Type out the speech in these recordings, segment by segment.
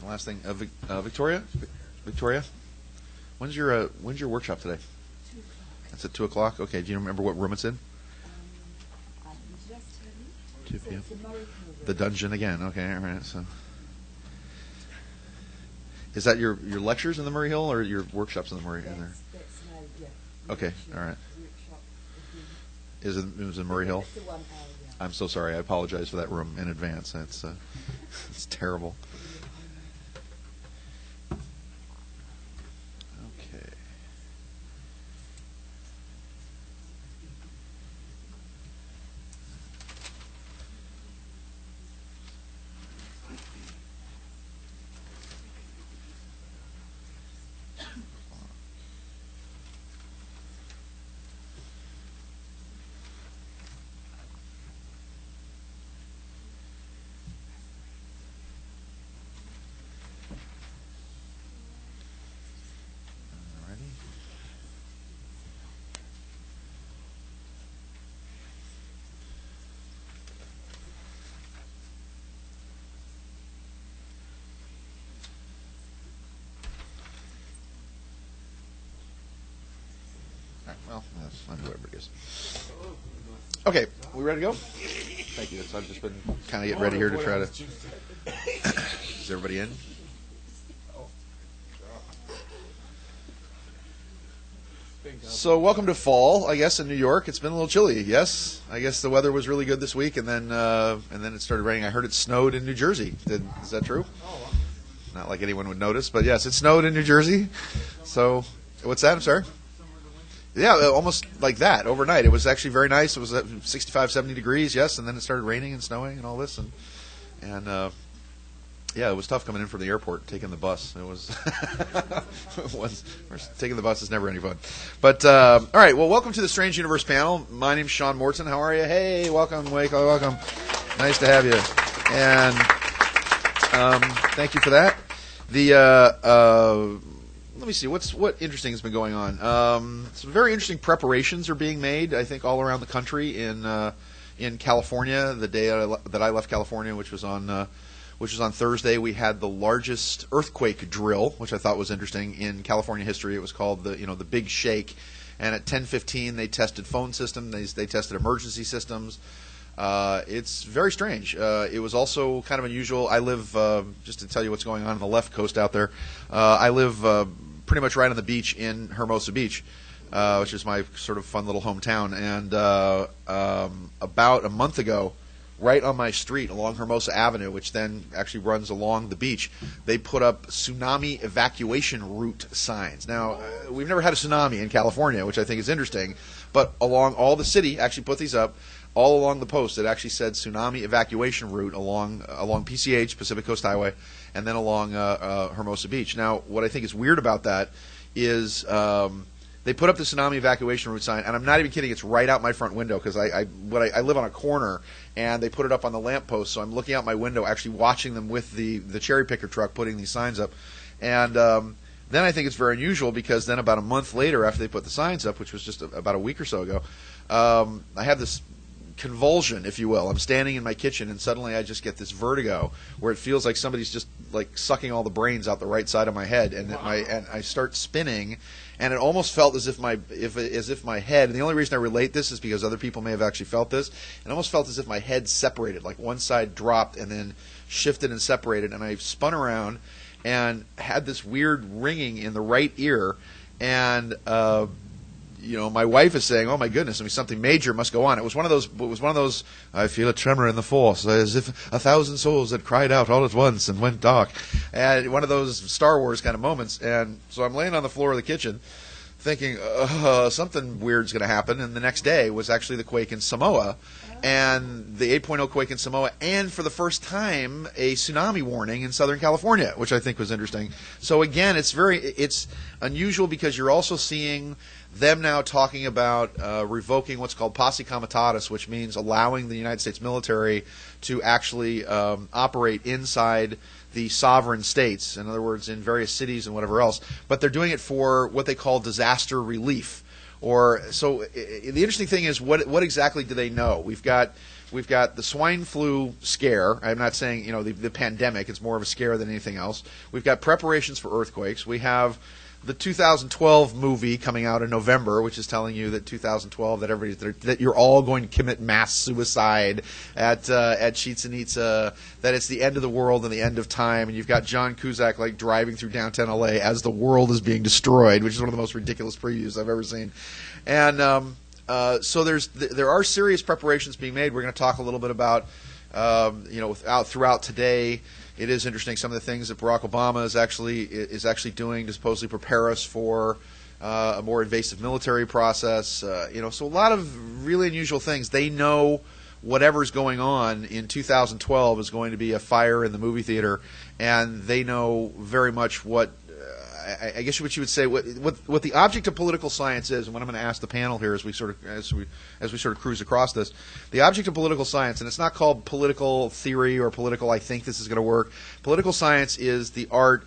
right. Last thing, Victoria. Victoria, when's your workshop today? 2 o'clock. It's at 2 o'clock. Okay. Do you remember what room it's in? I just tell you. 2 So p.m. it's a Murray Hill The dungeon again. Okay. All right. So, is that your lectures in the Murray Hill or your workshops in the Murray Hill? That's now, yeah. Okay. All right. Workshop. It was in Murray Hill? It's the one, yeah. I'm so sorry. I apologize for that room in advance. It's terrible. Okay. Well, I know whatever it is. Okay, we ready to go? Thank you. So I've just been kind of getting ready here to try to. Is everybody in? So welcome to fall, I guess, in New York. It's been a little chilly. Yes, I guess the weather was really good this week, and then it started raining. I heard it snowed in New Jersey. Is that true? Not like anyone would notice, but yes, it snowed in New Jersey. So what's that? I'm sorry. Yeah, almost like that overnight. It was actually very nice. It was at 65, 70 degrees, yes, and then it started raining and snowing and all this, and yeah, it was tough coming in from the airport, taking the bus. It was, taking the bus is never any fun. But all right, well, welcome to the Strange Universe panel. My name's Sean Morton. How are you? Hey, welcome, Waco, welcome. Nice to have you, and thank you for that. Let me see, what interesting has been going on. Some very interesting preparations are being made, I think, all around the country in California. The day that I left California, which was on Thursday, we had the largest earthquake drill, which I thought was interesting in California history. It was called the Big Shake, and at 10:15 they tested phone systems, they tested emergency systems. It's very strange. It was also kind of unusual. I live, just to tell you what's going on the left coast out there, I live pretty much right on the beach in Hermosa Beach, which is my sort of fun little hometown. And about a month ago, right on my street along Hermosa Avenue, which then actually runs along the beach, they put up tsunami evacuation route signs. Now, we've never had a tsunami in California, which I think is interesting, but along all the city actually put these up. All along the post, it actually said tsunami evacuation route along PCH, Pacific Coast Highway, and then along Hermosa Beach. Now, what I think is weird about that is they put up the tsunami evacuation route sign, and I'm not even kidding. It's right out my front window because I live on a corner, and they put it up on the lamppost. So I'm looking out my window, actually watching them with the cherry picker truck putting these signs up, and then I think it's very unusual because then about a month later, after they put the signs up, which was just about a week or so ago, I have this convulsion, if you will. I'm standing in my kitchen and suddenly I just get this vertigo where it feels like somebody's just like sucking all the brains out the right side of my head, and and I start spinning, and it almost felt as if my head, and the only reason I relate this is because other people may have actually felt this, it almost felt as if my head separated, like one side dropped and then shifted and separated, and I spun around and had this weird ringing in the right ear, and my wife is saying, "Oh my goodness! I mean, something major must go on." It was one of those. I feel a tremor in the force, as if 1,000 souls had cried out all at once and went dark, and one of those Star Wars kind of moments. And so I'm laying on the floor of the kitchen, thinking something weird's going to happen. And the next day was actually the quake in Samoa, and the 8.0 quake in Samoa, and for the first time a tsunami warning in Southern California, which I think was interesting. So again, it's unusual because you're also seeing them now talking about revoking what's called posse comitatus, which means allowing the United States military to actually operate inside the sovereign states, in other words, in various cities and whatever else. But they're doing it for what they call disaster relief, or so. The interesting thing is what exactly do they know? We've got the swine flu scare. I'm not saying the pandemic. It's more of a scare than anything else. We've got preparations for earthquakes. We have the 2012 movie coming out in November, which is telling you that 2012 that you're all going to commit mass suicide at Chichen Itza, that it's the end of the world and the end of time, and you've got John Cusack like driving through downtown LA as the world is being destroyed, which is one of the most ridiculous previews I've ever seen. And so there are serious preparations being made. We're going to talk a little bit about throughout today. It is interesting some of the things that Barack Obama is actually doing to supposedly prepare us for a more invasive military process. So a lot of really unusual things. They know whatever's going on in 2012 is going to be a fire in the movie theater, and they know very much what. I guess what you would say what the object of political science is, and what I'm going to ask the panel here as we sort of cruise across this, the object of political science, and it's not called political theory or political I think this is going to work. Political science is the art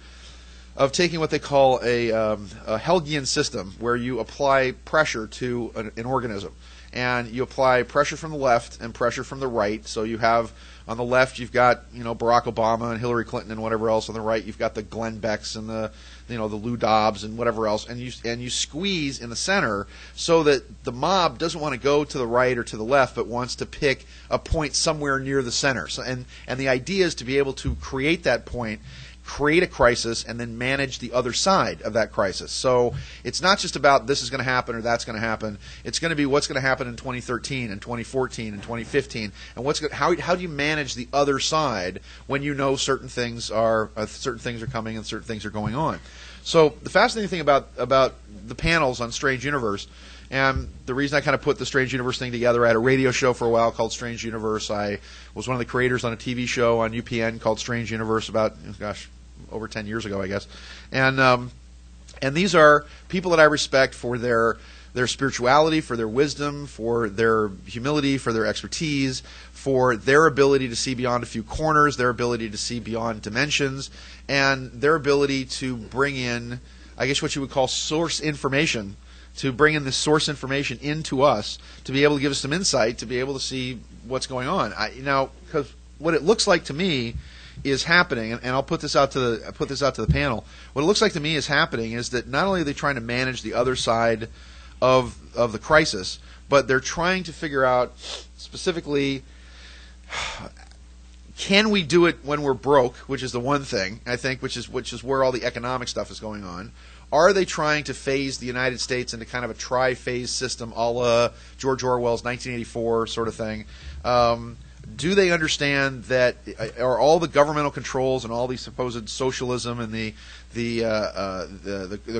of taking what they call a Helgian system, where you apply pressure to an organism, and you apply pressure from the left and pressure from the right. So you have on the left you've got Barack Obama and Hillary Clinton and whatever else. On the right you've got the Glenn Becks and the Lou Dobbs and whatever else, and you squeeze in the center so that the mob doesn't want to go to the right or to the left, but wants to pick a point somewhere near the center. So, and the idea is to be able to create that point, create a crisis, and then manage the other side of that crisis. So it's not just about this is going to happen or that's going to happen. It's going to be what's going to happen in 2013 and 2014 and 2015, and how do you manage the other side when you know certain things are coming and certain things are going on. So the fascinating thing about the panels on Strange Universe, and the reason I kind of put the Strange Universe thing together, I had a radio show for a while called Strange Universe. I was one of the creators on a TV show on UPN called Strange Universe about, over 10 years ago, I guess. And these are people that I respect for their spirituality, for their wisdom, for their humility, for their expertise, for their ability to see beyond a few corners, their ability to see beyond dimensions, and their ability to bring in, I guess what you would call source information, to bring in this source information into us, to be able to give us some insight, to be able to see what's going on. Because what it looks like to me is happening, and I'll put this out to the panel. What it looks like to me is happening is that not only are they trying to manage the other side of the crisis, but they're trying to figure out specifically, can we do it when we're broke, which is the one thing, I think, which is where all the economic stuff is going on. Are they trying to phase the United States into kind of a tri-phase system a la George Orwell's 1984 sort of thing? Do they understand that are all the governmental controls and all the supposed socialism and the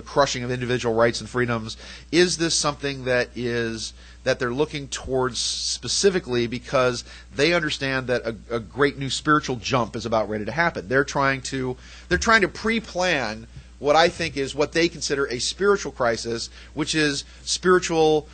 crushing of individual rights and freedoms, is this something that they're looking towards specifically because they understand that a great new spiritual jump is about ready to happen? They're trying to pre-plan what I think is what they consider a spiritual crisis, which is spiritual,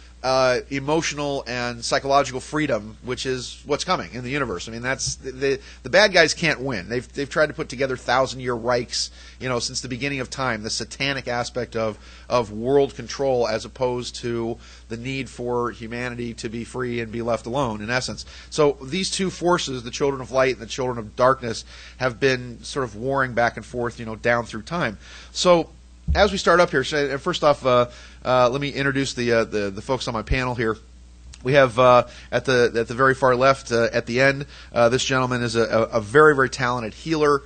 emotional, and psychological freedom, which is what's coming in the universe. I mean, that's the bad guys can't win. They've tried to put together 1,000-year Reichs, since the beginning of time. The satanic aspect of world control, as opposed to the need for humanity to be free and be left alone, in essence. So these two forces, the children of light and the children of darkness, have been sort of warring back and forth, down through time. So as we start up here, first off, let me introduce the folks on my panel here. We have at the very far left, at the end, this gentleman is a very, very talented healer.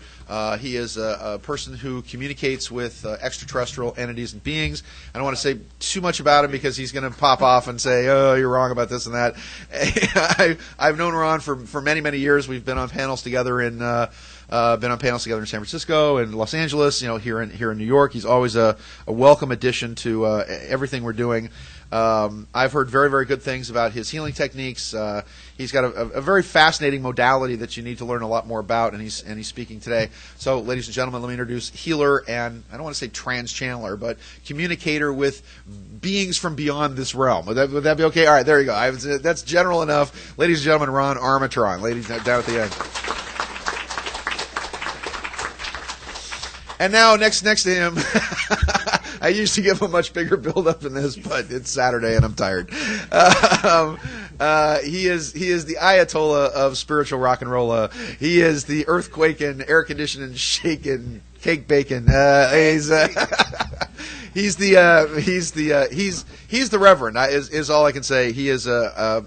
He is a person who communicates with extraterrestrial entities and beings. I don't want to say too much about him because he's going to pop off and say, "Oh, you're wrong about this and that." I've known Ron for many, many years. We've been on panels together in San Francisco and Los Angeles. Here in New York. He's always a welcome addition to everything we're doing. I've heard very, very good things about his healing techniques. He's got a very fascinating modality that you need to learn a lot more about, and he's speaking today. So, ladies and gentlemen, let me introduce healer and, I don't want to say trans-channeler, but communicator with beings from beyond this realm. Would that be okay? All right, there you go. That's general enough. Ladies and gentlemen, Ron Armatron. Ladies down at the end. And now, next to him, I used to give a much bigger build-up than this, but it's Saturday and I'm tired. He is the Ayatollah of spiritual rock and roll. He is the earthquaking, air conditioning, shaking, cake bacon. He's the Reverend. Is all I can say. He is a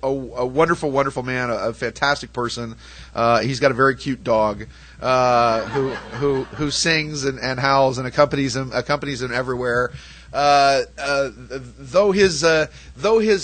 wonderful, wonderful man, a fantastic person. He's got a very cute dog who sings and howls and accompanies him everywhere. Though his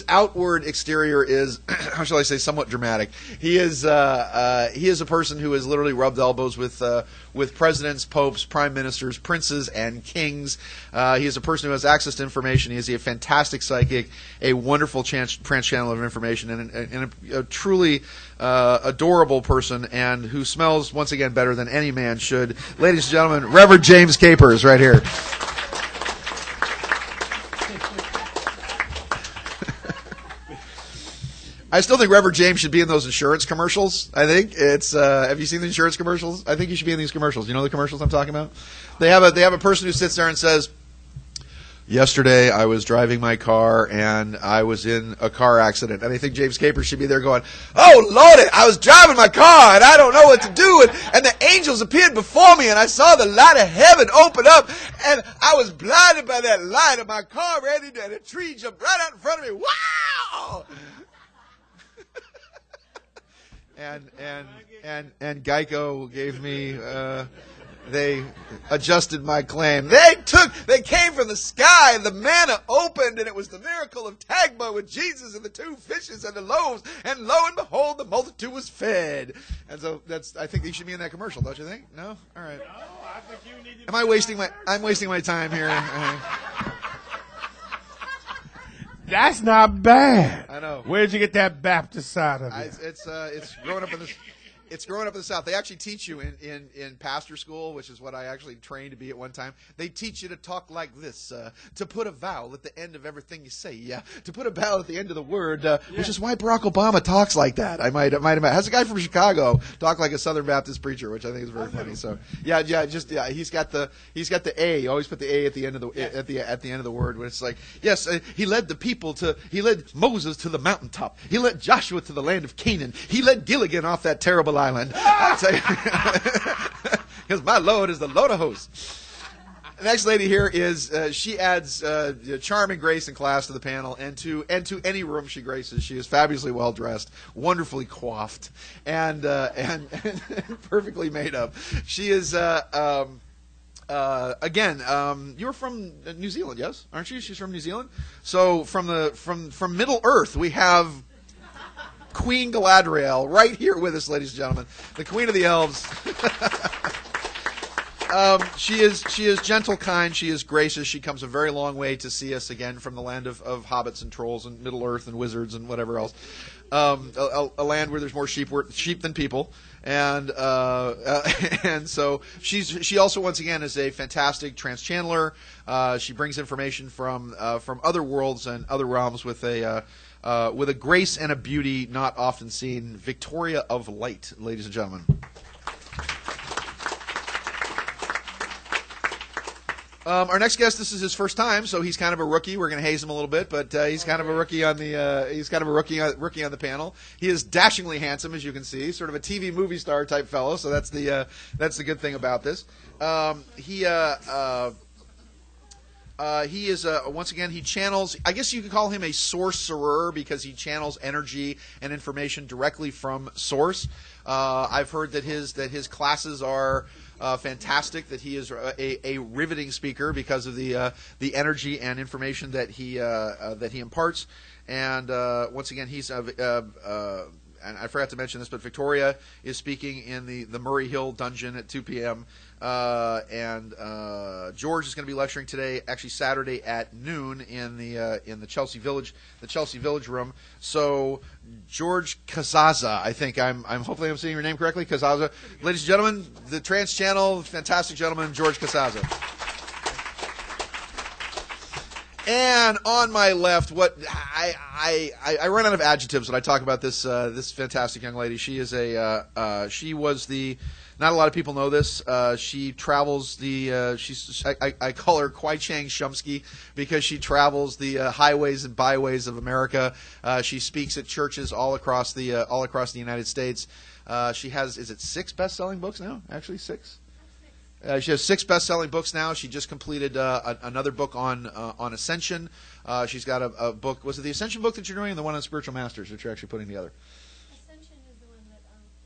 outward exterior is, how shall I say, somewhat dramatic, he is a person who has literally rubbed elbows with presidents, popes, prime ministers, princes, and kings. He is a person who has access to information. He is a fantastic psychic, a wonderful channel of information, and a truly adorable person, and who smells once again better than any man should. Ladies and gentlemen, Reverend James Capers, right here. I still think Reverend James should be in those insurance commercials. I think it's. Have you seen the insurance commercials? I think you should be in these commercials. You know the commercials I'm talking about? They have a person who sits there and says, "Yesterday I was driving my car and I was in a car accident." And I think James Capers should be there going, "Oh Lord, I was driving my car and I don't know what to do, and the angels appeared before me and I saw the light of heaven open up and I was blinded by that light and my car ran into and a tree jumped right out in front of me. Wow!" And Geico gave me, they adjusted my claim. They came from the sky, and the manna opened, and it was the miracle of Tagma with Jesus and the 2 fishes and the loaves, and lo and behold, the multitude was fed. And so I think he should be in that commercial, don't you think? No? All right. No, I think you need to. I'm wasting my time here. That's not bad. I know. Where'd you get that Baptist side of it? It's growing up in this. It's growing up in the South. They actually teach you in pastor school, which is what I actually trained to be at one time. They teach you to talk like this, to put a vowel at the end of everything you say, to put a vowel at the end of the word, which is why Barack Obama talks like that. I might have. Has a guy from Chicago talk like a Southern Baptist preacher, which I think is very funny. So he's got the A. You always put the A at the end of the at the end of the word when it's like, yes, he led Moses to the mountaintop. He led Joshua to the land of Canaan. He led Gilligan off that terrible island. I'll tell you, because my Lord is the Lord of hosts. The next lady here is she adds charm and grace and class to the panel and to any room she graces. She is fabulously well dressed, wonderfully coiffed, and perfectly made up. She is again. You're from New Zealand, yes? Aren't you? She's from New Zealand. So from Middle Earth, we have Queen Galadriel right here with us, ladies and gentlemen, the Queen of the Elves. She is gentle, kind. She is gracious. She comes a very long way to see us again from the land of hobbits and trolls and Middle Earth and wizards and whatever else. A land where there's more sheep than people, and so she also once again is a fantastic trans-channeler. She brings information from other worlds and other realms with a grace and a beauty not often seen. Victoria of Light, ladies and gentlemen. Our next guest, this is his first time, so he's kind of a rookie. We're going to haze him a little bit, but he's kind of a rookie on the panel. He is dashingly handsome, as you can see, sort of a TV movie star type fellow. So that's the good thing about this. He is once again, he channels. I guess you could call him a sorcerer because he channels energy and information directly from source. I've heard that his classes are fantastic. That he is a riveting speaker because of the energy and information that he imparts. And once again, he's and I forgot to mention this, but Victoria is speaking in the Murray Hill dungeon at 2 p.m. And George is going to be lecturing today, actually Saturday at noon in the Chelsea Village room. So George Kazaza, I think hopefully I'm saying your name correctly, Kazaza. Ladies and gentlemen, the Trans Channel, fantastic gentleman, George Kazaza. And on my left, what I run out of adjectives when I talk about this this fantastic young lady. She is she was the. Not a lot of people know this. She travels the. I call her Kwai Chang Shumsky because she travels the highways and byways of America. She speaks at churches all across the United States. She has, is it 6 best-selling books now? Actually, 6. She has 6 best-selling books now. She just completed another book on Ascension. She's got a book. Was it the Ascension book that you're doing, or the one on Spiritual Masters that you're actually putting together? Ascension is the one that,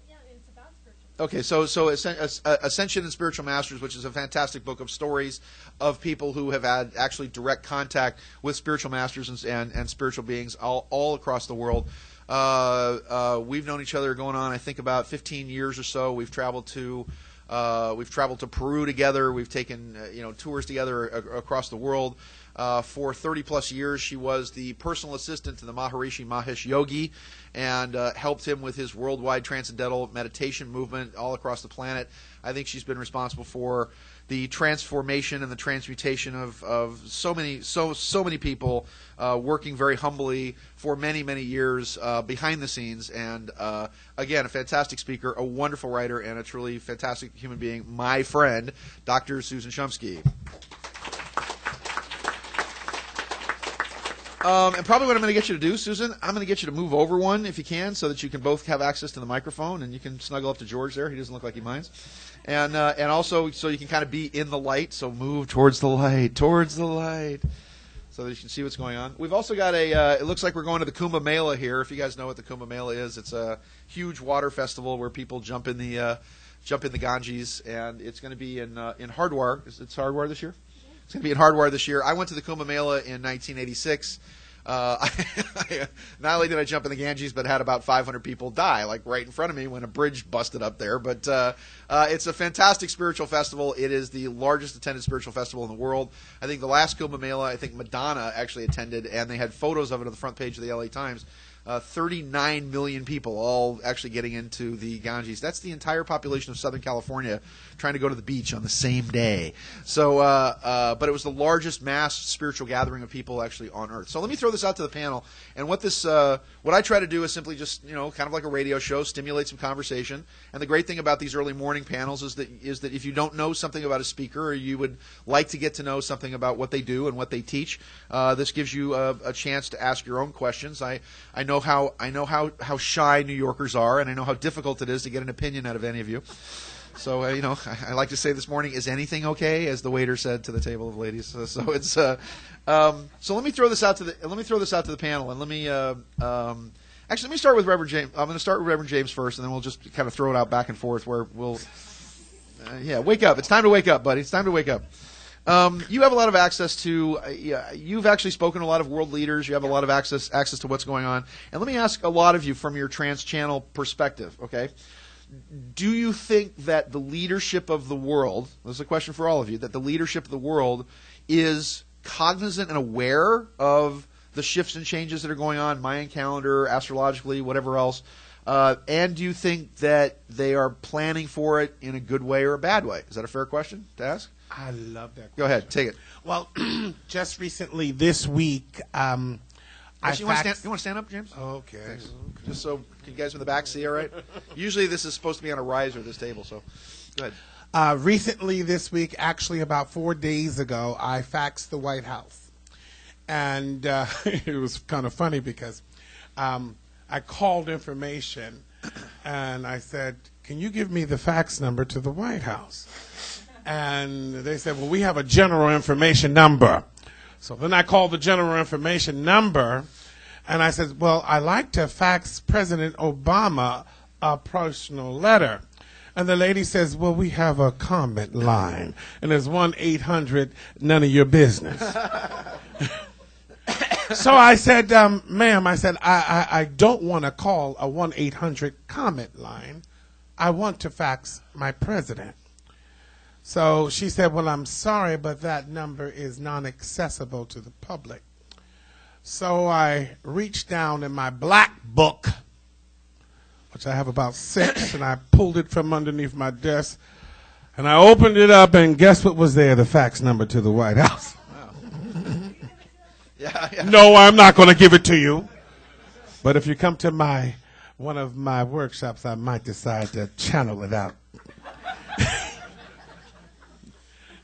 yeah, it's about spiritual. Okay, so Ascension and Spiritual Masters, which is a fantastic book of stories of people who have had actually direct contact with spiritual masters and spiritual beings all across the world. We've known each other going on, I think, about 15 years or so. We've traveled to Peru together. We've taken tours together across the world. For 30-plus years, she was the personal assistant to the Maharishi Mahesh Yogi and helped him with his worldwide transcendental meditation movement all across the planet. I think she's been responsible for the transformation and the transmutation of so many people, working very humbly for many, many years behind the scenes. And again, a fantastic speaker, a wonderful writer, and a truly fantastic human being, my friend, Dr. Susan Shumsky. And probably what I'm going to get you to do, Susan, I'm going to get you to move over one if you can, so that you can both have access to the microphone, and you can snuggle up to George there. He doesn't look like he minds. And also so you can kind of be in the light. So move towards the light, so that you can see what's going on. We've also got it looks like we're going to the Kumbh Mela here. If you guys know what the Kumbh Mela is, it's a huge water festival where people jump in the Ganges, and it's going to be in Hardwar. It's Hardwar this year? It's going to be in Hardwar this year. I went to the Kumbh Mela in 1986. Not only did I jump in the Ganges, but had about 500 people die, like right in front of me when a bridge busted up there. But it's a fantastic spiritual festival. It is the largest attended spiritual festival in the world. I think the last Kumbh Mela, I think Madonna actually attended, and they had photos of it on the front page of the LA Times. 39 million people all actually getting into the Ganges. That's the entire population of Southern California trying to go to the beach on the same day. So, but it was the largest mass spiritual gathering of people actually on Earth. So let me throw this out to the panel. And what I try to do is simply just, kind of like a radio show, stimulate some conversation. And the great thing about these early morning panels is that if you don't know something about a speaker, or you would like to get to know something about what they do and what they teach, this gives you a chance to ask your own questions. I know how shy New Yorkers are, and I know how difficult it is to get an opinion out of any of you. So I like to say this morning, is anything okay? As the waiter said to the table of ladies. So it's so let me throw this out to the panel, and let me actually let me start with Reverend James. I'm going to start with Reverend James first, and then we'll just kind of throw it out back and forth. Where we'll wake up. It's time to wake up, buddy. It's time to wake up. You have a lot of access to. You've actually spoken to a lot of world leaders. You have a lot of access to what's going on. And let me ask a lot of you from your trans-channel perspective. Okay, do you think that the leadership of the world? This is a question for all of you. That the leadership of the world is cognizant and aware of the shifts and changes that are going on, Mayan calendar, astrologically, whatever else. And do you think that they are planning for it in a good way or a bad way? Is that a fair question to ask? I love that question. Go ahead, take it. Well, just recently this week, Actually, you want to stand up, James? Okay. Thanks. Just so you guys in the back see, all right? Usually this is supposed to be on a riser, this table, so go ahead. Recently this week, actually about 4 days ago, I faxed the White House. And it was kind of funny because I called information, and I said, can you give me the fax number to the White House? And they said, well, we have a general information number. So then I called the general information number, and I said, well, I like to fax President Obama a personal letter. And the lady says, well, we have a comment line, and there's 1-800, none of your business. So I said, ma'am, I don't want to call a 1-800 comment line. I want to fax my president. So she said, well, I'm sorry, but that number is non-accessible to the public. So I reached down in my black book, which I have about 6, and I pulled it from underneath my desk, and I opened it up, and guess what was there? The fax number to the White House. Yeah. No, I'm not going to give it to you. But if you come to one of my workshops, I might decide to channel it out.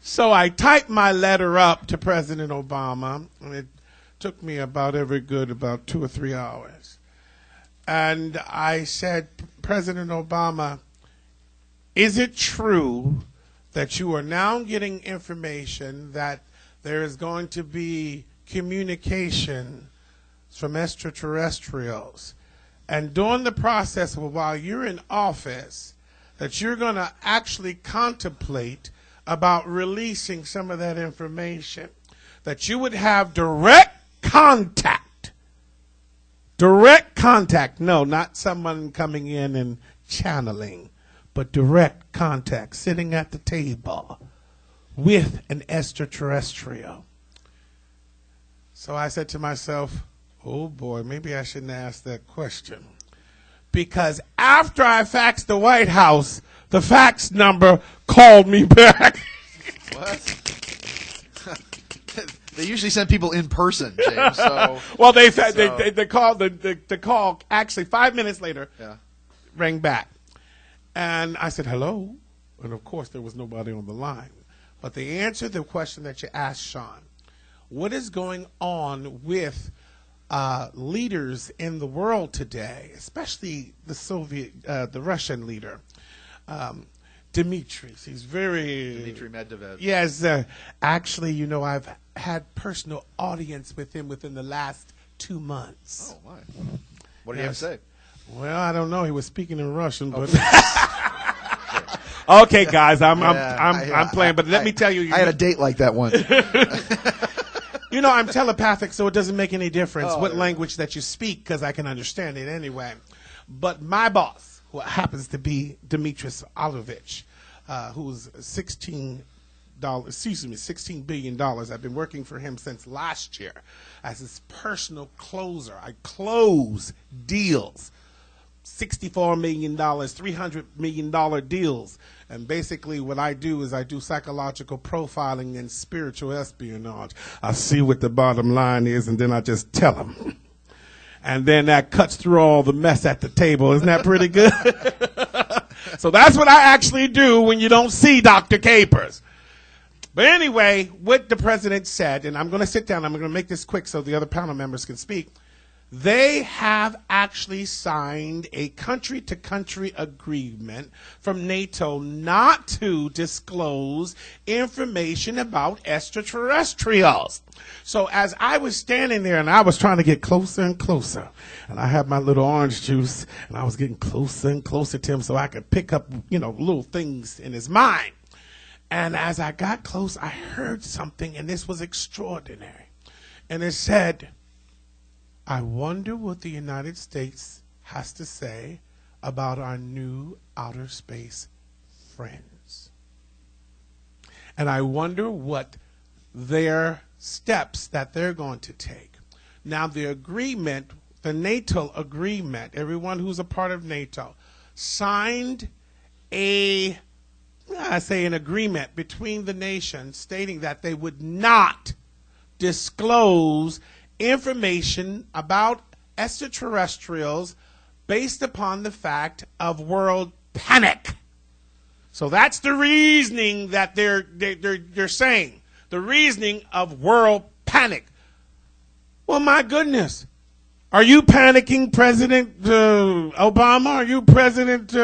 So I typed my letter up to President Obama, and it took me about 2 or 3 hours. And I said, President Obama, is it true that you are now getting information that there is going to be communication from extraterrestrials, and during the process of while you're in office, that you're going to actually contemplate about releasing some of that information, that you would have direct contact, no, not someone coming in and channeling, but direct contact, sitting at the table with an extraterrestrial. So I said to myself, oh boy, maybe I shouldn't ask that question. Because after I faxed the White House, the fax number called me back. What? They usually send people in person, James. So, well, they called the call actually 5 minutes later. Yeah. Rang back, and I said hello, and of course there was nobody on the line. But they answered the question that you asked, Sean. What is going on with leaders in the world today, especially the Russian leader, Dmitry? He's Dmitry Medvedev. Yes, actually, I've had personal audience with him within the last 2 months. Oh, my. What did he have to say? Well, I don't know. He was speaking in Russian, but okay, guys, I'm playing. But let me tell you, I had a date like that once. I'm telepathic, so it doesn't make any difference what language that you speak, because I can understand it anyway. But my boss, who happens to be Dimitris Olovich, who's $16 billion. I've been working for him since last year as his personal closer. I close deals, $64 million, $300 million deals. And basically what I do is I do psychological profiling and spiritual espionage. I see what the bottom line is, and then I just tell them. And then that cuts through all the mess at the table. Isn't that pretty good? So that's what I actually do when you don't see Dr. Capers. But anyway, what the president said, and I'm going to sit down, I'm going to make this quick so the other panel members can speak. They have actually signed a country-to-country agreement from NATO not to disclose information about extraterrestrials. So as I was standing there and I was trying to get closer and closer, and I had my little orange juice, and I was getting closer and closer to him so I could pick up, little things in his mind. And as I got close, I heard something, and this was extraordinary. And it said, I wonder what the United States has to say about our new outer space friends. And I wonder what their steps that they're going to take. Now, the agreement, the NATO agreement, everyone who's a part of NATO, signed an agreement between the nations stating that they would not disclose information about extraterrestrials based upon the fact of world panic. So that's the reasoning that they're saying. The reasoning of world panic. Well, my goodness. Are you panicking, President Obama? Are you President?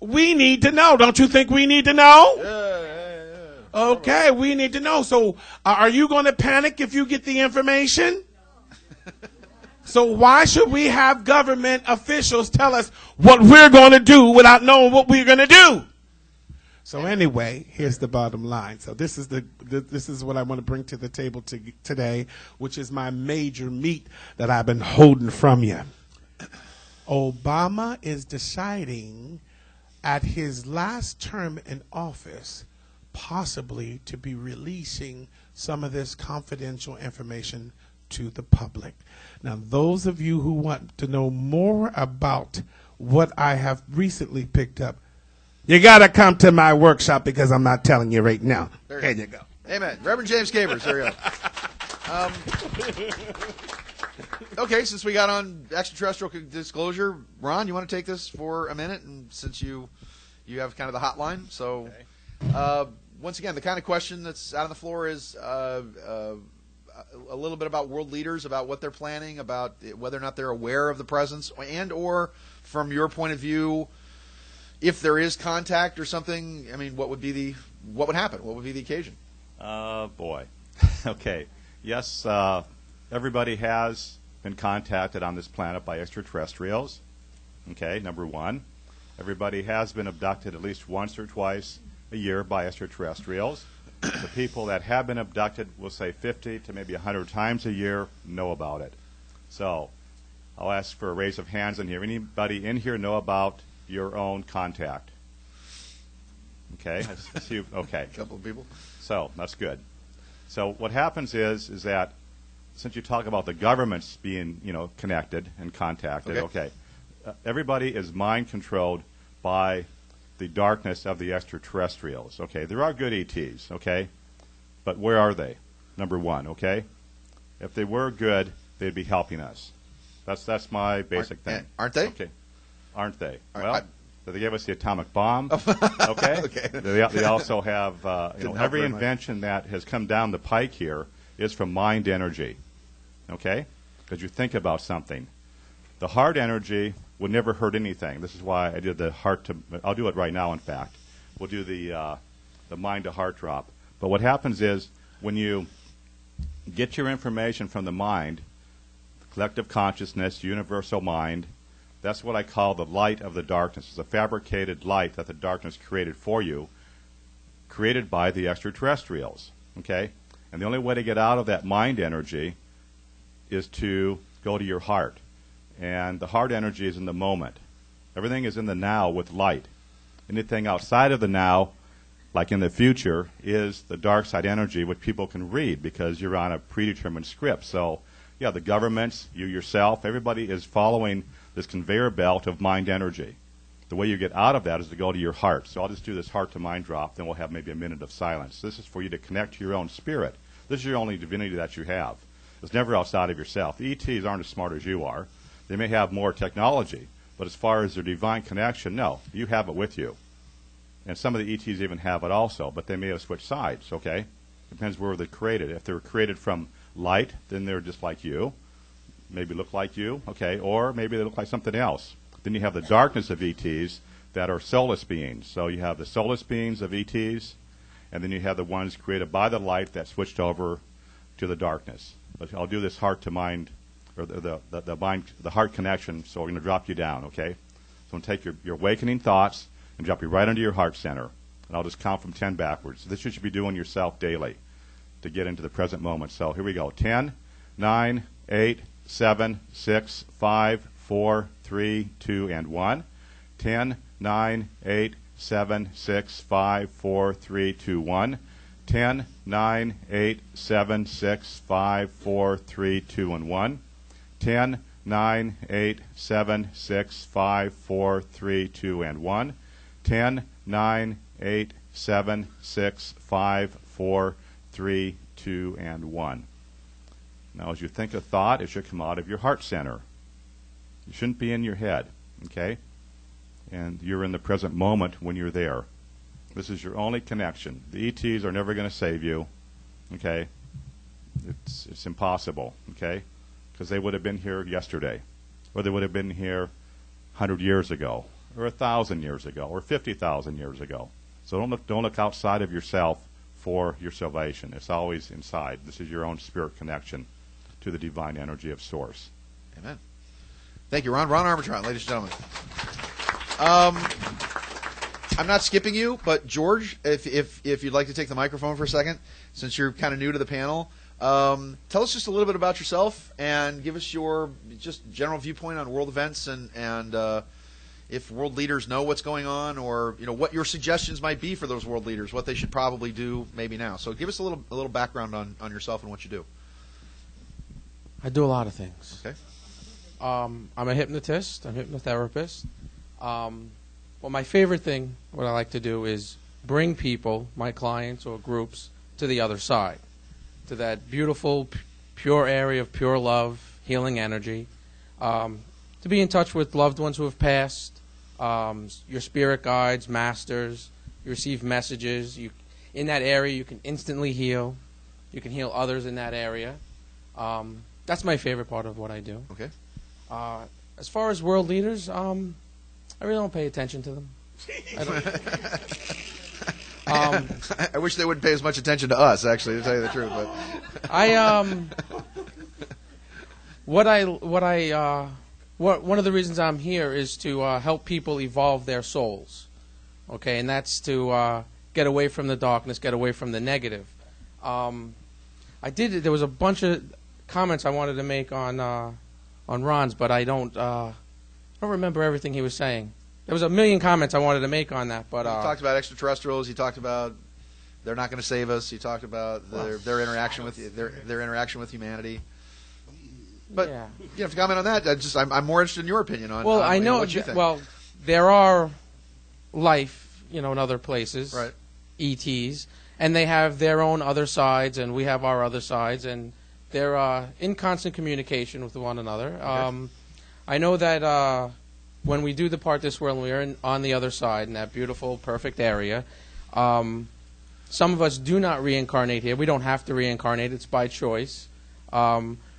We need to know. Don't you think we need to know? Yeah. Okay, we need to know. So are you going to panic if you get the information? So why should we have government officials tell us what we're going to do without knowing what we're going to do? So anyway, here's the bottom line. So this is what I want to bring to the table today, which is my major meat that I've been holding from you. Obama is deciding at his last term in office possibly to be releasing some of this confidential information to the public. Now, those of you who want to know more about what I have recently picked up, you got to come to my workshop because I'm not telling you right now. There you go. Amen. Reverend James Capers, there you go. Okay, since we got on extraterrestrial disclosure, Ron, you want to take this for a minute, and since you have kind of the hotline, so once again, the kind of question that's out on the floor is a little bit about world leaders, about what they're planning, about whether or not they're aware of the presence, and or from your point of view, if there is contact or something. I mean, what would happen? What would be the occasion? Boy. Okay. Yes, everybody has been contacted on this planet by extraterrestrials. Okay, number one. Everybody has been abducted at least once or twice a year by extraterrestrials. The people that have been abducted, we'll say 50 to maybe 100 times a year, know about it. So I'll ask for a raise of hands in here. Anybody in here know about your own contact? Okay. I see you. Okay. A couple of people. So that's good. So what happens is that since you talk about the governments being, connected and contacted, okay, everybody is mind controlled by the darkness of the extraterrestrials. Okay, there are good ETs. Okay, but where are they? Number one. Okay, if they were good, they'd be helping us. That's my basic thing. Aren't they? Okay, aren't they? Well, they gave us the atomic bomb. Okay. Okay. They also have every very invention that has come down the pike here is from mind energy. Okay, because you think about something. The heart energy would never hurt anything. This is why I did the heart to. I'll do it right now. In fact, we'll do the mind to heart drop. But what happens is when you get your information from the mind, collective consciousness, universal mind. That's what I call the light of the darkness. It's a fabricated light that the darkness created for you, created by the extraterrestrials. Okay? And the only way to get out of that mind energy is to go to your heart. And the heart energy is in the moment. Everything is in the now with light. Anything outside of the now, like in the future, is the dark side energy, which people can read because you're on a predetermined script. So, yeah, the governments, you yourself, everybody is following this conveyor belt of mind energy. The way you get out of that is to go to your heart. So I'll just do this heart to mind drop, then we'll have maybe a minute of silence. This is for you to connect to your own spirit. This is your only divinity that you have. It's never outside of yourself. The ETs aren't as smart as you are. They may have more technology, but as far as their divine connection, no, you have it with you. And some of the ETs even have it also, but they may have switched sides, okay? Depends where they're created. If they were created from light, then they're just like you. Maybe look like you, okay, or maybe they look like something else. Then you have the darkness of ETs that are soulless beings. So you have the soulless beings of ETs, and then you have the ones created by the light that switched over to the darkness. But I'll do this heart to mind, or the mind, the heart connection. So we're going to drop you down, okay? So I'm going to take your awakening thoughts and drop you right into your heart center, and I'll just count from 10 backwards. This you should be doing yourself daily to get into the present moment. So here we go: 10, 9, 8, 7, 6, 5, 4, 3, 2, and 1. 10, 9, 8, 7, 6, 5, 4, 3, 2, 1. 10, 9, 8, 7, 6, 5, 4, 3, 2, and 1. 10, 9, 8, 7, 6, 5, 4, 3, 2, and 1. 10, 9, 8, 7, 6, 5, 4, 3, 2, and 1. Now, as you think a thought, it should come out of your heart center. You shouldn't be in your head, okay? And you're in the present moment when you're there. This is your only connection. The ETs are never going to save you, okay? It's impossible, okay? Because they would have been here yesterday, or they would have been here 100 years ago, or 1,000 years ago, or 50,000 years ago. So don't look outside of yourself for your salvation. It's always inside. This is your own spirit connection to the divine energy of Source. Amen. Thank you, Ron. Ron Armatron, ladies and gentlemen. I'm not skipping you, but George, if you'd like to take the microphone for a second, since you're kind of new to the panel, tell us just a little bit about yourself and give us your just general viewpoint on world events and if world leaders know what's going on, or what your suggestions might be for those world leaders, what they should probably do maybe now. So give us a little background on yourself and what you do. I do a lot of things. Okay. I'm a hypnotist. I'm a hypnotherapist. Well, my favorite thing, what I like to do, is bring people, my clients or groups, to the other side, to that beautiful, pure area of pure love, healing energy. To be in touch with loved ones who have passed, your spirit guides, masters. You receive messages. In that area, you can instantly heal. You can heal others in that area. That's my favorite part of what I do. Okay. As far as world leaders, I really don't pay attention to them. I don't. I wish they wouldn't pay as much attention to us, actually, to tell you the truth. But one of the reasons I'm here is to help people evolve their souls. Okay, and that's to get away from the darkness, get away from the negative. There was a bunch of comments I wanted to make on Ron's, but I don't remember everything he was saying. There was a million comments I wanted to make on that, but he talked about extraterrestrials. He talked about they're not going to save us. He talked about their interaction with their interaction with humanity. But yeah. You have to comment on that. I'm more interested in your opinion on. Well, on, I know. what you think. Well, there are life, in other places, right? ETs, and they have their own other sides, and we have our other sides, and they're in constant communication with one another. Okay. I know that when we do depart this world, and we are on the other side in that beautiful, perfect area. Some of us do not reincarnate here. We don't have to reincarnate. It's by choice.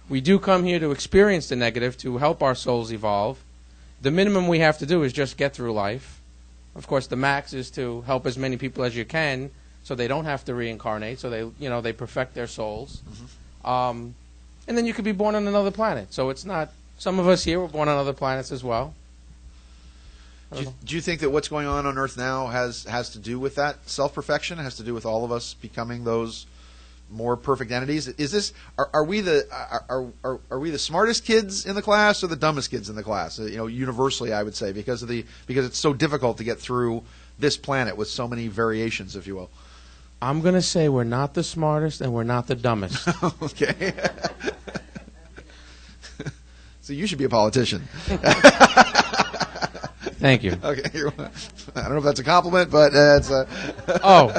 We do come here to experience the negative, to help our souls evolve. The minimum we have to do is just get through life. Of course, the max is to help as many people as you can, so they don't have to reincarnate. So they perfect their souls. Mm-hmm. And then you could be born on another planet. So it's not. Some of us here were born on other planets as well. Do you think that what's going on Earth now has to do with that self-perfection? Has to do with all of us becoming those more perfect entities? Is this are we the smartest kids in the class or the dumbest kids in the class? Universally, I would say because it's so difficult to get through this planet with so many variations, if you will. I'm going to say we're not the smartest and we're not the dumbest. Okay. So you should be a politician. Thank you. Okay. I don't know if that's a compliment, but it's a... Oh.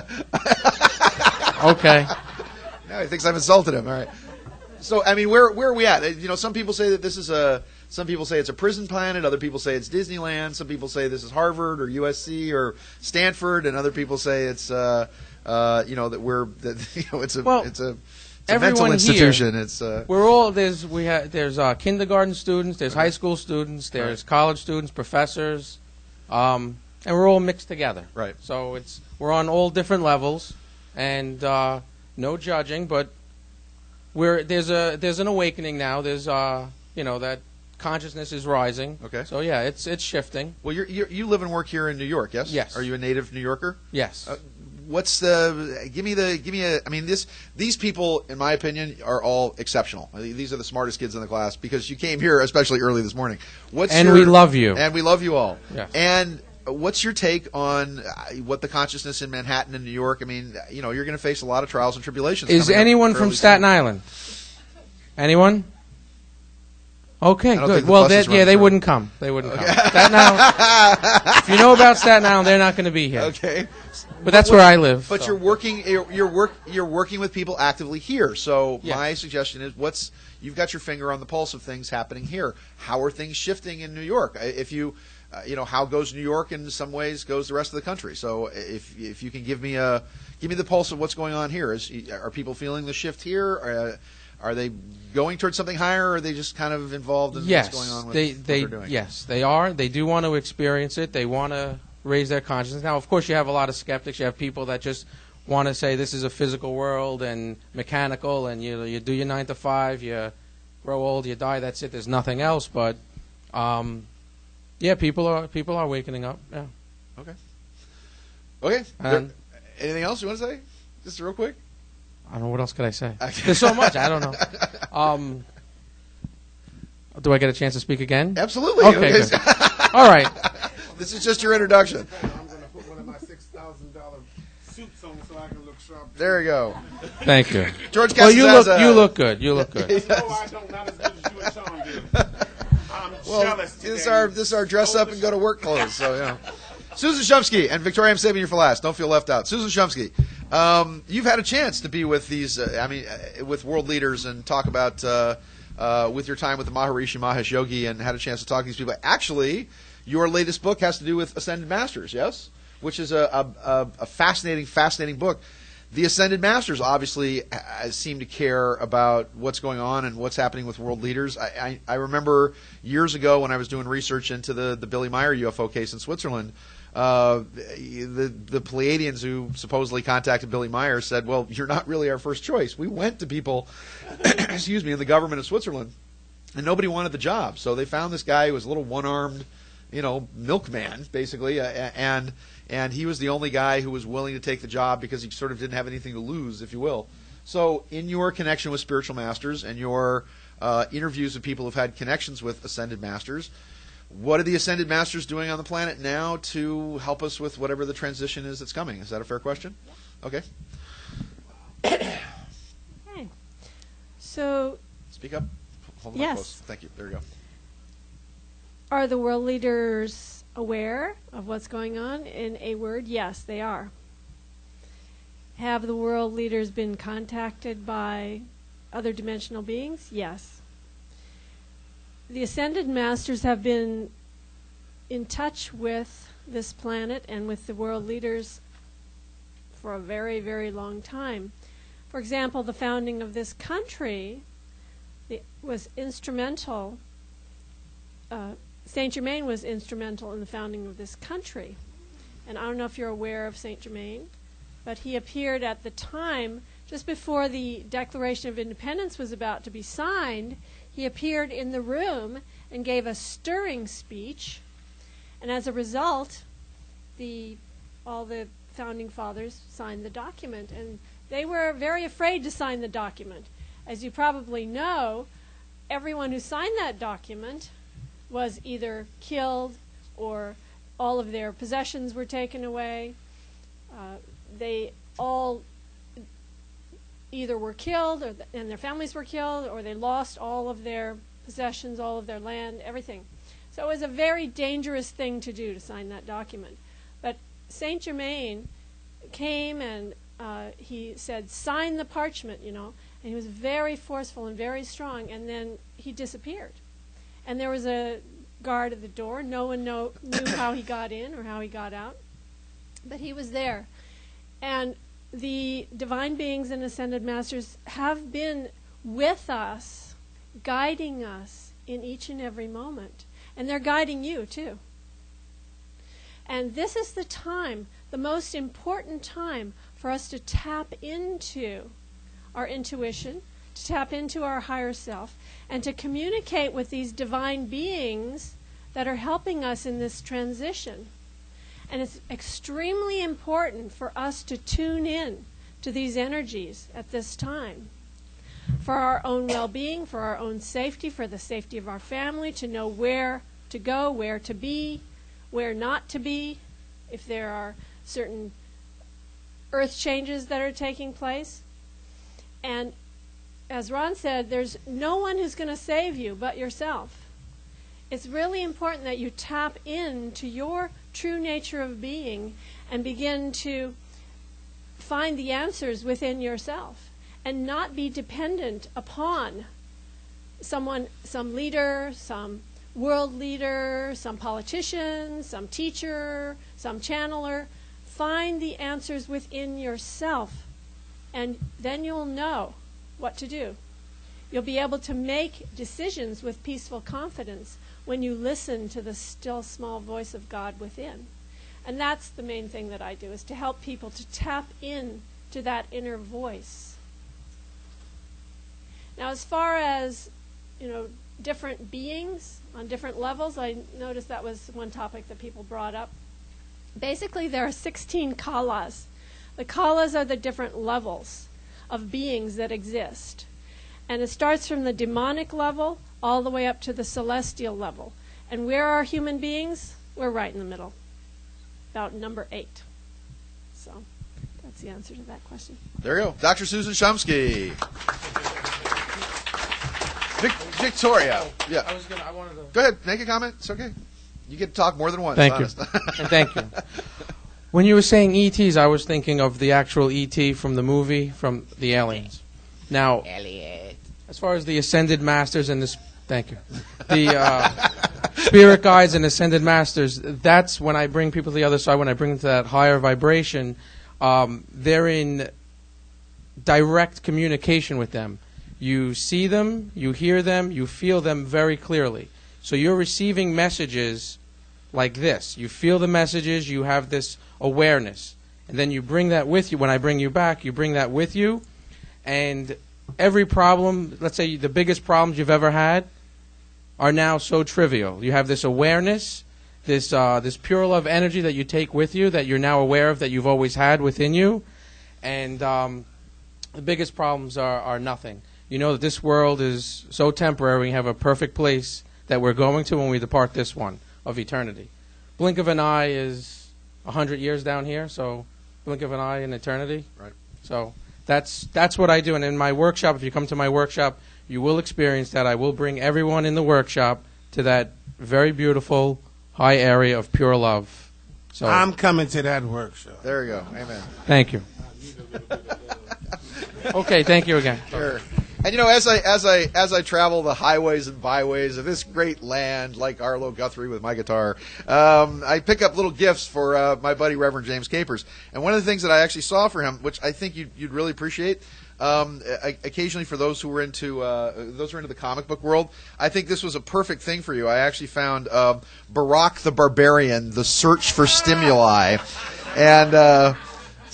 Okay. Now he thinks I've insulted him. All right. So, I mean, where are we at? Some people say that this is some people say it's a prison planet. Other people say it's Disneyland. Some people say this is Harvard or USC or Stanford, and other people say it's it's a mental institution. Here, we're all there's kindergarten students, there's high school students, there's college students, professors, and we're all mixed together. Right. So we're on all different levels, and no judging, but there's an awakening now. There's that consciousness is rising. Okay. So yeah, it's shifting. Well, you live and work here in New York, yes? Yes. Are you a native New Yorker? Yes. These people, in my opinion, are all exceptional. These are the smartest kids in the class because you came here, especially early this morning. We love you. And we love you all. Yes. And what's your take on what the consciousness in Manhattan and New York? I mean, you're going to face a lot of trials and tribulations. Is anyone from Staten Island? Anyone? Okay, good. Well, they wouldn't come. They wouldn't come. Staten Island. If you know about Staten Island, they're not going to be here. Okay. But that's where I live. But so. You're working with people actively here. So yes. My suggestion is you've got your finger on the pulse of things happening here. How are things shifting in New York? If how goes New York in some ways goes the rest of the country. So if you can give me the pulse of what's going on here. Are people feeling the shift here? Are they going towards something higher, or are they just kind of involved in what's going on with what they're doing? Yes, they are. They do want to experience it. They want to raise their consciousness. Now, of course, you have a lot of skeptics. You have people that just want to say this is a physical world and mechanical, and you do your 9 to 5, you grow old, you die, that's it. There's nothing else. But, people are wakening up. Yeah. Okay. Anything else you want to say? Just real quick. I don't know. What else could I say? There's so much. I don't know. Do I get a chance to speak again? Absolutely. Okay. Good. All right. This is just your introduction. I'm going to put one of my $6,000 suits on so I can look sharp. There you go. Thank you. George Well, you look good. You look good. No, I don't. Not as good as you and Sean do. I'm jealous today. This is our dress up and go to work clothes. So, Susan Shumsky and Victoria, I'm saving you for last. Don't feel left out. Susan Shumsky, You've had a chance to be with these, with world leaders and talk about with your time with the Maharishi Mahesh Yogi, and had a chance to talk to these people. Actually, your latest book has to do with Ascended Masters, yes? Which is a fascinating book. The Ascended Masters obviously seem to care about what's going on and what's happening with world leaders. I remember years ago when I was doing research into the Billy Meyer UFO case in Switzerland, the Pleiadians who supposedly contacted Billy Meyer said, well, you're not really our first choice. We went to people, excuse me, in the government of Switzerland, and nobody wanted the job. So they found this guy who was a little one-armed, milkman, basically, and he was the only guy who was willing to take the job because he sort of didn't have anything to lose, if you will. So in your connection with spiritual masters and your interviews with people who've had connections with Ascended Masters, what are the Ascended Masters doing on the planet now to help us with whatever the transition is that's coming? Is that a fair question? Okay. Okay. So, Speak up. Hold the Yes. mic close. Thank you. There we go. are the world leaders aware of what's going on? In a word, yes, they are. Have the world leaders been contacted by other dimensional beings? Yes. The Ascended Masters have been in touch with this planet and with the world leaders for a very, very long time. For example, the founding of this country was instrumental. Saint Germain was instrumental in the founding of this country. And I don't know if you're aware of Saint Germain, but he appeared at the time, just before the Declaration of Independence was about to be signed. He appeared in the room and gave a stirring speech, and as a result, all the founding fathers signed the document, and they were very afraid to sign the document. As you probably know, everyone who signed that document was either killed or all of their possessions were taken away. They all either were killed and their families were killed, or they lost all of their possessions, all of their land, everything. So it was a very dangerous thing to do, to sign that document. But Saint Germain came and he said, sign the parchment, and he was very forceful and very strong, and then he disappeared. And there was a guard at the door. No one knew how he got in or how he got out, but he was there. And the divine beings and Ascended Masters have been with us, guiding us in each and every moment. And they're guiding you, too. And this is the time, the most important time, for us to tap into our intuition, to tap into our higher self, and to communicate with these divine beings that are helping us in this transition. And it's extremely important for us to tune in to these energies at this time, for our own well-being, for our own safety, for the safety of our family, to know where to go, where to be, where not to be, if there are certain earth changes that are taking place. And as Ron said, there's no one who's going to save you but yourself. It's really important that you tap into your true nature of being and begin to find the answers within yourself and not be dependent upon someone, some leader, some world leader, some politician, some teacher, some channeler. Find the answers within yourself, and then you'll know what to do. You'll be able to make decisions with peaceful confidence when you listen to the still small voice of God within. And that's the main thing that I do, is to help people to tap in to that inner voice. Now, as far as, different beings on different levels, I noticed that was one topic that people brought up. Basically, there are 16 kalas. The kalas are the different levels of beings that exist. And it starts from the demonic level all the way up to the celestial level. And where are human beings? We're right in the middle, about number 8. So that's the answer to that question. There you go. Dr. Susan Shumsky. Victoria. Yeah. I wanted to. Go ahead. Make a comment. It's okay. You get to talk more than once. Thank you. Honest. And thank you. When you were saying ETs, I was thinking of the actual ET from the movie, from the aliens. Now, as far as the ascended masters and this, thank you, the spirit guides and ascended masters, that's when I bring people to the other side, when I bring them to that higher vibration, they're in direct communication with them. You see them, you hear them, you feel them very clearly. So you're receiving messages like this. You feel the messages, you have this awareness. And then you bring that with you. When I bring you back, you bring that with you. And every problem, let's say the biggest problems you've ever had, are now so trivial. You have this awareness, this pure love energy that you take with you, that you're now aware of, that you've always had within you. And the biggest problems are nothing. You know that this world is so temporary. We have a perfect place that we're going to when we depart this one of eternity. Blink of an eye is 100 years down here, so blink of an eye in eternity. Right. So that's what I do. And in my workshop, if you come to my workshop, you will experience that. I will bring everyone in the workshop to that very beautiful high area of pure love. So I'm coming to that workshop. There you go. Amen. thank you. Okay, thank you again. Sure. And you know, as I travel the highways and byways of this great land, like Arlo Guthrie with my guitar, I pick up little gifts for my buddy Reverend James Capers. And one of the things that I actually saw for him, which I think you'd really appreciate, occasionally for those who are into the comic book world, I think this was a perfect thing for you. I actually found Barack the Barbarian: The Search for Stimuli, and.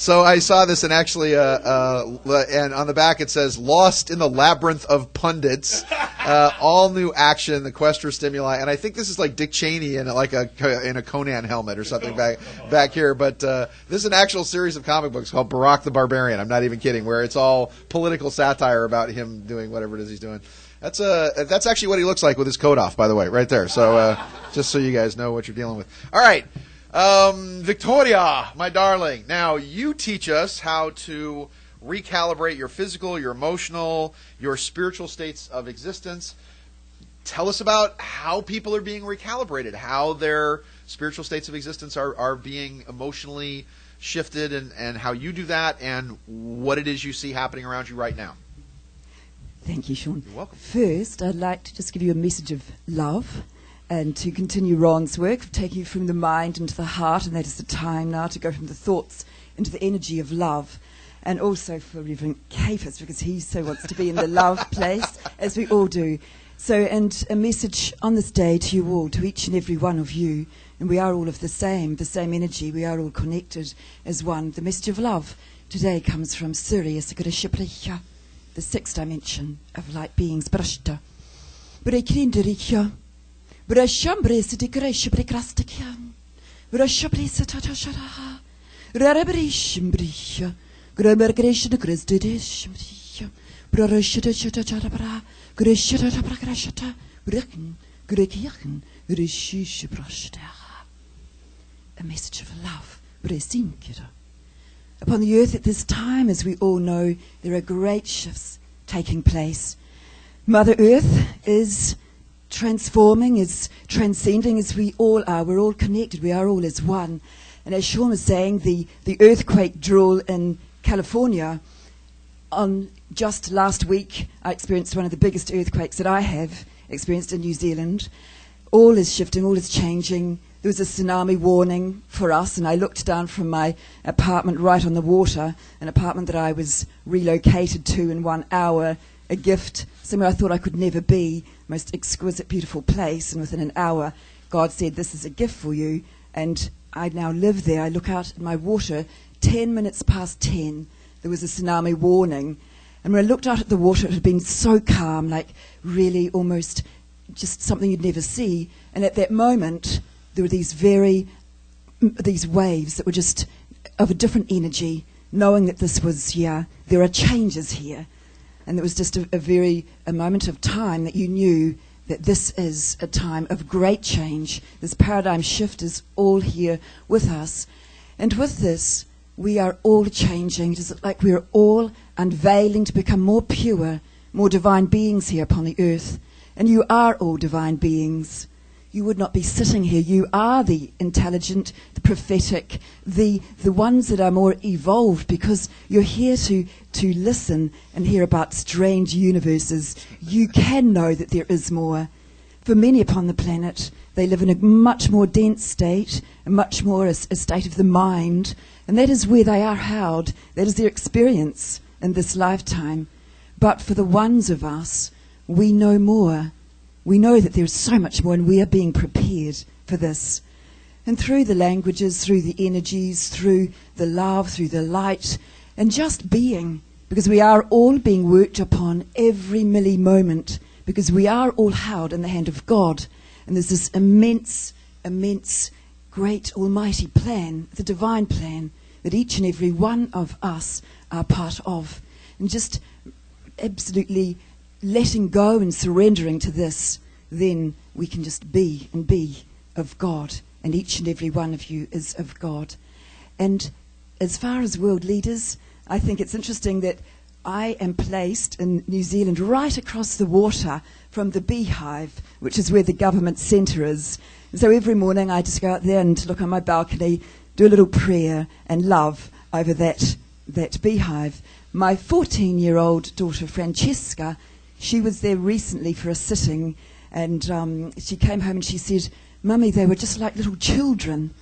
So I saw this, and actually, and on the back it says, "Lost in the labyrinth of pundits, all new action, the quest for stimuli." And I think this is like Dick Cheney in a Conan helmet or something back here. But this is an actual series of comic books called Barack the Barbarian. I'm not even kidding, where it's all political satire about him doing whatever it is he's doing. That's actually what he looks like with his coat off, by the way, right there. So just so you guys know what you're dealing with. All right. Victoria, my darling, now you teach us how to recalibrate your physical, your emotional, your spiritual states of existence. Tell us about how people are being recalibrated, how their spiritual states of existence are being emotionally shifted, and how you do that, and what it is you see happening around you right now. Thank you, Sean. You're welcome. First, I'd like to just give you a message of love, and to continue Ron's work of taking you from the mind into the heart, and that is the time now to go from the thoughts into the energy of love. And also for Reverend Capers, because he so wants to be in the love place, as we all do. So, and a message on this day to you all, to each and every one of you, and we are all of the same energy, we are all connected as one. The message of love today comes from Sirius, the sixth dimension of light beings. Brashta. Brashambre de Gresha Prekrastikian, Brashabrisa Tatasharaha, Rarabrishimbriha, Grabergresha de Grisdishimbriha, Brarashita Chatarabra, Grishata Prakrashata, Bricken, Grekiakan, Rishish Brashtaha. A message of love, Bresinkira. Upon the earth at this time, as we all know, there are great shifts taking place. Mother Earth is transforming, is transcending, as we all are. We're all connected. We are all as one. And as Sean was saying, the earthquake drill in California, on just last week, I experienced one of the biggest earthquakes that I have experienced in New Zealand. All is shifting, all is changing. There was a tsunami warning for us, and I looked down from my apartment right on the water, an apartment that I was relocated to in 1 hour, a gift, somewhere I thought I could never be, most exquisite, beautiful place, and within an hour, God said, "This is a gift for you," and I now live there. I look out at my water, 10 minutes past 10, there was a tsunami warning, and when I looked out at the water, it had been so calm, like really almost just something you'd never see, and at that moment, there were these waves that were just of a different energy, knowing that this was, there are changes here. And it was just a moment of time that you knew that this is a time of great change. This paradigm shift is all here with us. And with this, we are all changing. It is like we are all unveiling to become more pure, more divine beings here upon the earth. And you are all divine beings. you would not be sitting here. You are the intelligent, the prophetic, the ones that are more evolved, because you're here to listen and hear about strange universes. You can know that there is more. For many upon the planet, they live in a much more dense state, a much more a state of the mind, and that is where they are held. That is their experience in this lifetime. But for the ones of us, we know more. We know that there is so much more, and we are being prepared for this. And through the languages, through the energies, through the love, through the light, and just being, because we are all being worked upon every moment, because we are all held in the hand of God. And there's this immense, great, almighty plan, the divine plan, that each and every one of us are part of. And just absolutely letting go and surrendering to this, then we can just be and be of God. And each and every one of you is of God. And as far as world leaders, I think it's interesting that I am placed in New Zealand right across the water from the beehive, which is where the government centre is. And so every morning I just go out there and look on my balcony, do a little prayer and love over that beehive. My 14-year-old daughter Francesca, she was there recently for a sitting, and she came home and she said, "Mummy, they were just like little children,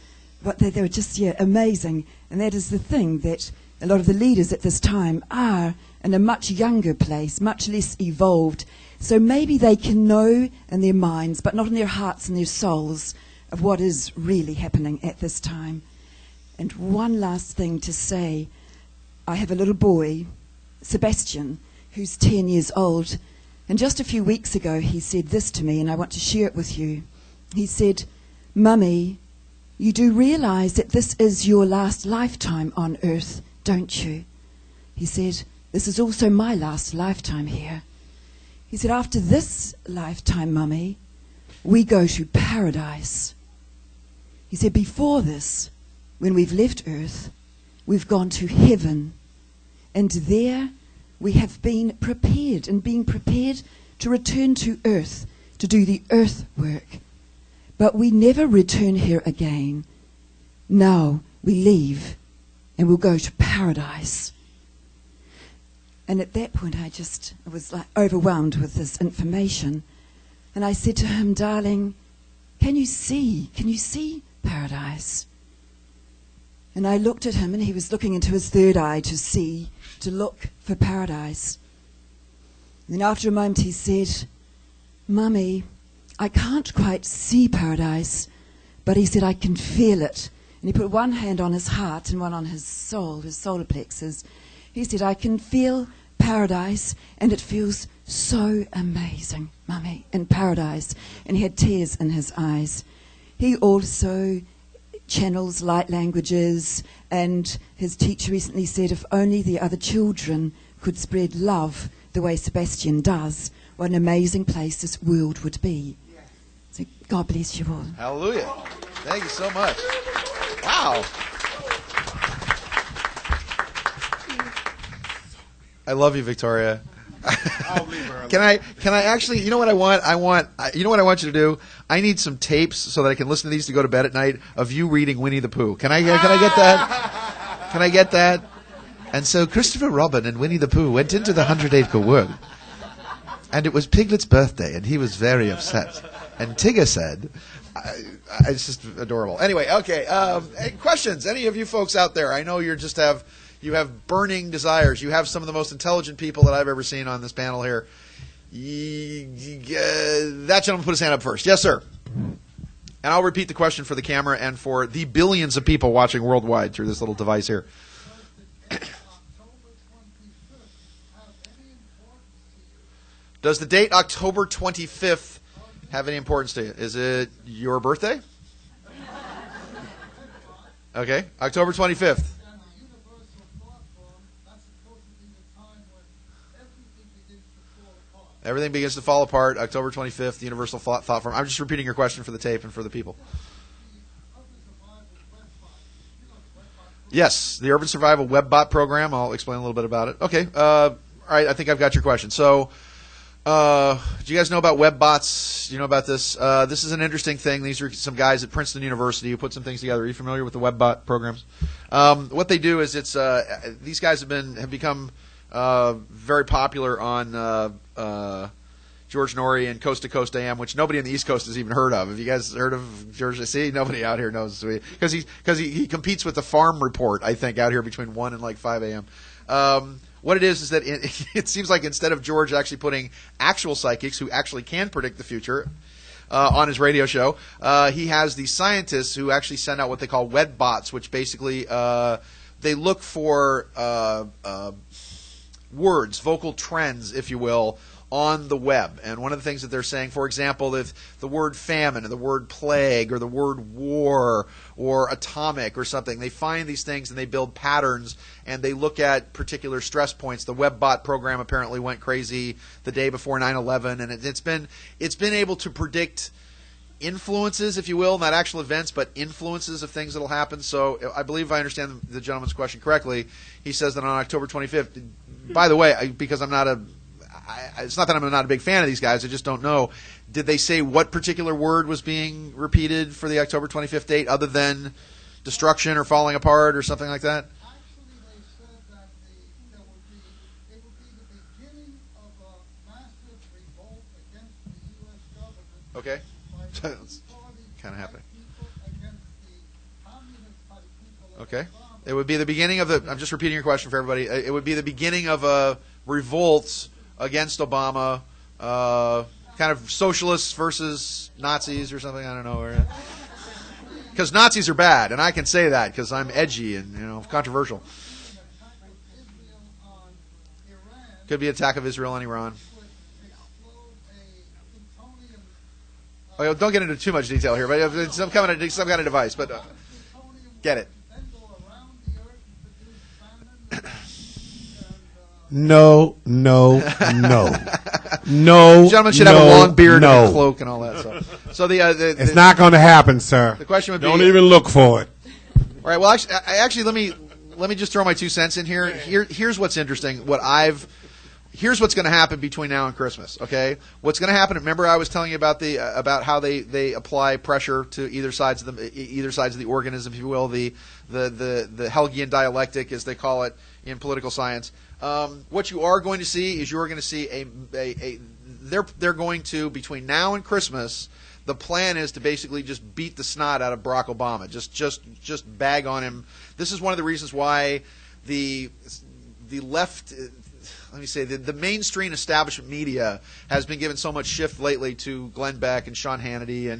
but they were just, amazing." And that is the thing, that a lot of the leaders at this time are in a much younger place, much less evolved. So maybe they can know in their minds, but not in their hearts and their souls, of what is really happening at this time. And one last thing to say. I have a little boy, Sebastian, who's 10 years old. And just a few weeks ago, he said this to me, and I want to share it with you. He said, "Mummy, you do realize that this is your last lifetime on earth, don't you?" He said, "This is also my last lifetime here." He said, "After this lifetime, Mummy, we go to paradise." He said, "Before this, when we've left earth, we've gone to heaven. And there we have been prepared, and being prepared to return to earth, to do the earth work. But we never return here again. Now we leave and we'll go to paradise." And at that point I was like overwhelmed with this information. And I said to him, "Darling, can you see paradise?" And I looked at him, and he was looking into his third eye to see, to look for paradise. And then after a moment he said, "Mummy, I can't quite see paradise," but he said, "I can feel it." And he put one hand on his heart and one on his soul, his solar plexus. He said, "I can feel paradise, and it feels so amazing, Mummy, in paradise." And he had tears in his eyes. He also channels light languages, and his teacher recently said, if only the other children could spread love the way Sebastian does, what an amazing place this world would be. So God bless you all. Hallelujah. Thank you so much. Wow. I love you, Victoria. I'll leave her alone. Can I actually, you know what I want? You know what I want you to do? I need some tapes so that I can listen to these to go to bed at night of you reading Winnie the Pooh. Can I get that? Can I get that? And so Christopher Robin and Winnie the Pooh went into the 100-acre wood. And it was Piglet's birthday, and he was very upset. And Tigger said, it's just adorable. Anyway, okay. Questions? Any of you folks out there? I know you have burning desires. You have some of the most intelligent people that I've ever seen on this panel here. That gentleman put his hand up first. Yes, sir. And I'll repeat the question for the camera and for the billions of people watching worldwide through this little device here. Does the date October 25th have any importance to you? Is it your birthday? Okay, October 25th. Everything begins to fall apart. October 25th, the Universal Thought Form. I'm just repeating your question for the tape and for the people. Yes, the Urban Survival WebBot program. I'll explain a little bit about it. Okay. All right. I think I've got your question. So Do you guys know about web bots? Do you know about this? This is an interesting thing. These are some guys at Princeton University who put some things together. Are you familiar with the web bot programs? What they do is these guys have become very popular on George Norrie and Coast to Coast AM, which nobody on the East Coast has even heard of. Have you guys heard of George? See, nobody out here knows because he competes with the Farm Report, I think, out here between 1 and like 5 a.m. What it is that it seems like instead of George actually putting actual psychics who actually can predict the future on his radio show, he has these scientists who actually send out what they call web bots, which basically they look for words, vocal trends, if you will, on the web. And one of the things that they're saying, for example, if the word famine or the word plague or the word war or atomic or something, they find these things and they build patterns and they look at particular stress points. The WebBot program apparently went crazy the day before 9/11, and it's been able to predict influences, if you will, not actual events, but influences of things that will happen. So I believe I understand the gentleman's question correctly. He says that on October 25th, by the way, because it's not that I'm not a big fan of these guys, I just don't know. Did they say what particular word was being repeated for the October 25th date other than destruction or falling apart or something like that? Actually, they said that it would be the beginning of a massive revolt against the U.S. government. Okay. By It's kind of happening. people against the communist party people. Okay. It would be the beginning of I'm just repeating your question for everybody. It would be the beginning of a revolt against Obama, kind of socialists versus Nazis or something. I don't know. Because Nazis are bad, and I can say that because I'm edgy and controversial. Could be an attack of Israel on Iran. Oh, don't get into too much detail here, but it's some kind of device. But get it. No. The gentleman should have a long beard and a cloak and all that stuff. So it's not going to happen, sir. The question would be, don't even look for it. All right. Well, actually, let me just throw my 2 cents in here. Here's what's interesting. Here's what's going to happen between now and Christmas. Okay, what's going to happen? Remember, I was telling you about how they apply pressure to either sides of the organism, if you will, the Helgian dialectic, as they call it in political science. What you are going to see is you're going to see they're going to, between now and Christmas, the plan is to basically just beat the snot out of Barack Obama, just bag on him. This is one of the reasons why the left, let me say, the mainstream establishment media has been given so much shift lately to Glenn Beck and Sean Hannity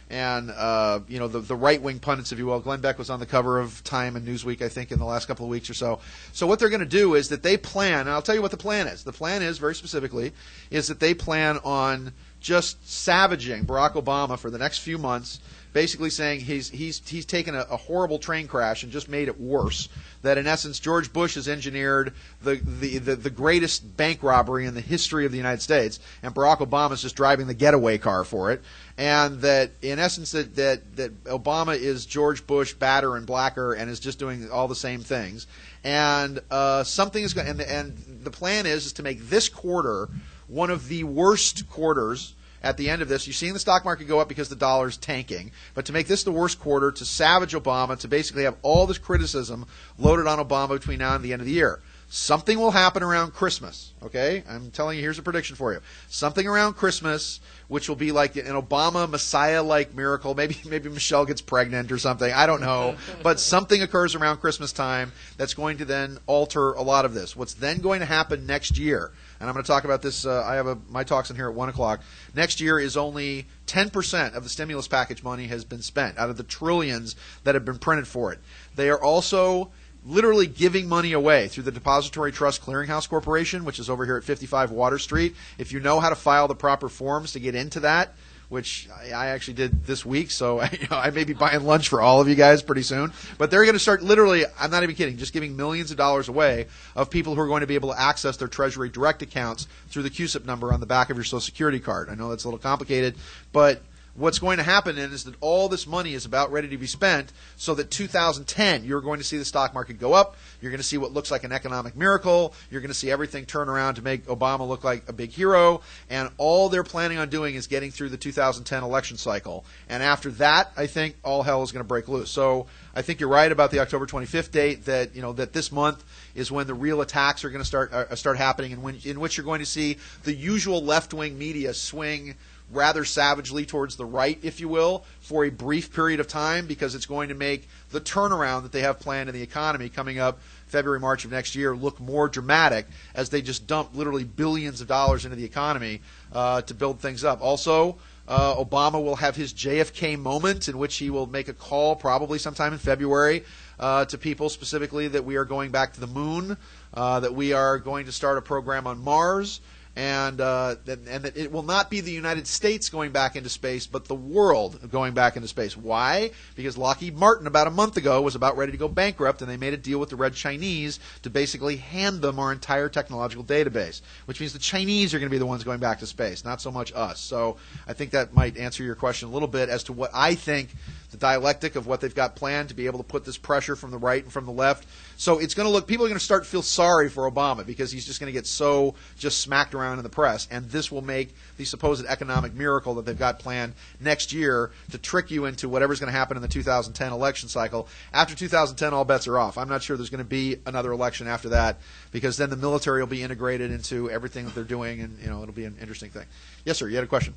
and the right-wing pundits, if you will. Glenn Beck was on the cover of Time and Newsweek, I think, in the last couple of weeks or so. So what they're going to do is that they plan, and I'll tell you what the plan is. The plan is, very specifically, is that they plan on just savaging Barack Obama for the next few months, basically saying he's taken a horrible train crash and just made it worse. That in essence, George Bush has engineered the greatest bank robbery in the history of the United States, and Barack Obama is just driving the getaway car for it. And that in essence, that Obama is George Bush badder and blacker and is just doing all the same things. And something is going, and the plan is to make this quarter one of the worst quarters. At the end of this, you're seeing the stock market go up because the dollar's tanking. But to make this the worst quarter, to savage Obama, to basically have all this criticism loaded on Obama between now and the end of the year. Something will happen around Christmas, okay? I'm telling you, here's a prediction for you. Something around Christmas, which will be like an Obama Messiah-like miracle. Maybe Michelle gets pregnant or something. I don't know. But something occurs around Christmas time that's going to then alter a lot of this. What's then going to happen next year, and I'm going to talk about this, I have my talks in here at 1 o'clock. Next year is only 10% of the stimulus package money has been spent out of the trillions that have been printed for it. They are also literally giving money away through the Depository Trust Clearinghouse Corporation, which is over here at 55 Water Street. If you know how to file the proper forms to get into that, which I actually did this week, so I may be buying lunch for all of you guys pretty soon. But they're going to start literally, I'm not even kidding, just giving millions of dollars away of people who are going to be able to access their Treasury direct accounts through the QSIP number on the back of your Social Security card. I know that's a little complicated, but what's going to happen is that all this money is about ready to be spent so that 2010, you're going to see the stock market go up. You're going to see what looks like an economic miracle. You're going to see everything turn around to make Obama look like a big hero. And all they're planning on doing is getting through the 2010 election cycle. And after that, I think all hell is going to break loose. So I think you're right about the October 25th date, that that this month is when the real attacks are going to start happening, and in which you're going to see the usual left-wing media swing rather savagely towards the right, if you will, for a brief period of time, because it's going to make the turnaround that they have planned in the economy coming up February, March of next year look more dramatic, as they just dump literally billions of dollars into the economy to build things up. Also, Obama will have his JFK moment, in which he will make a call probably sometime in February to people specifically that we are going back to the moon, that we are going to start a program on Mars, and that it will not be the United States going back into space, but the world going back into space. Why? Because Lockheed Martin about a month ago was about ready to go bankrupt, and they made a deal with the Red Chinese to basically hand them our entire technological database, which means the Chinese are going to be the ones going back to space, not so much us. So I think that might answer your question a little bit as to what I think the dialectic of what they've got planned to be able to put this pressure from the right and from the left. So it's going to look, people are going to start to feel sorry for Obama, because he's just going to get so just smacked around in the press, and this will make the supposed economic miracle that they've got planned next year to trick you into whatever's going to happen in the 2010 election cycle. After 2010, all bets are off. I'm not sure there's going to be another election after that, because then the military will be integrated into everything that they're doing, and it'll be an interesting thing. Yes, sir, you had a question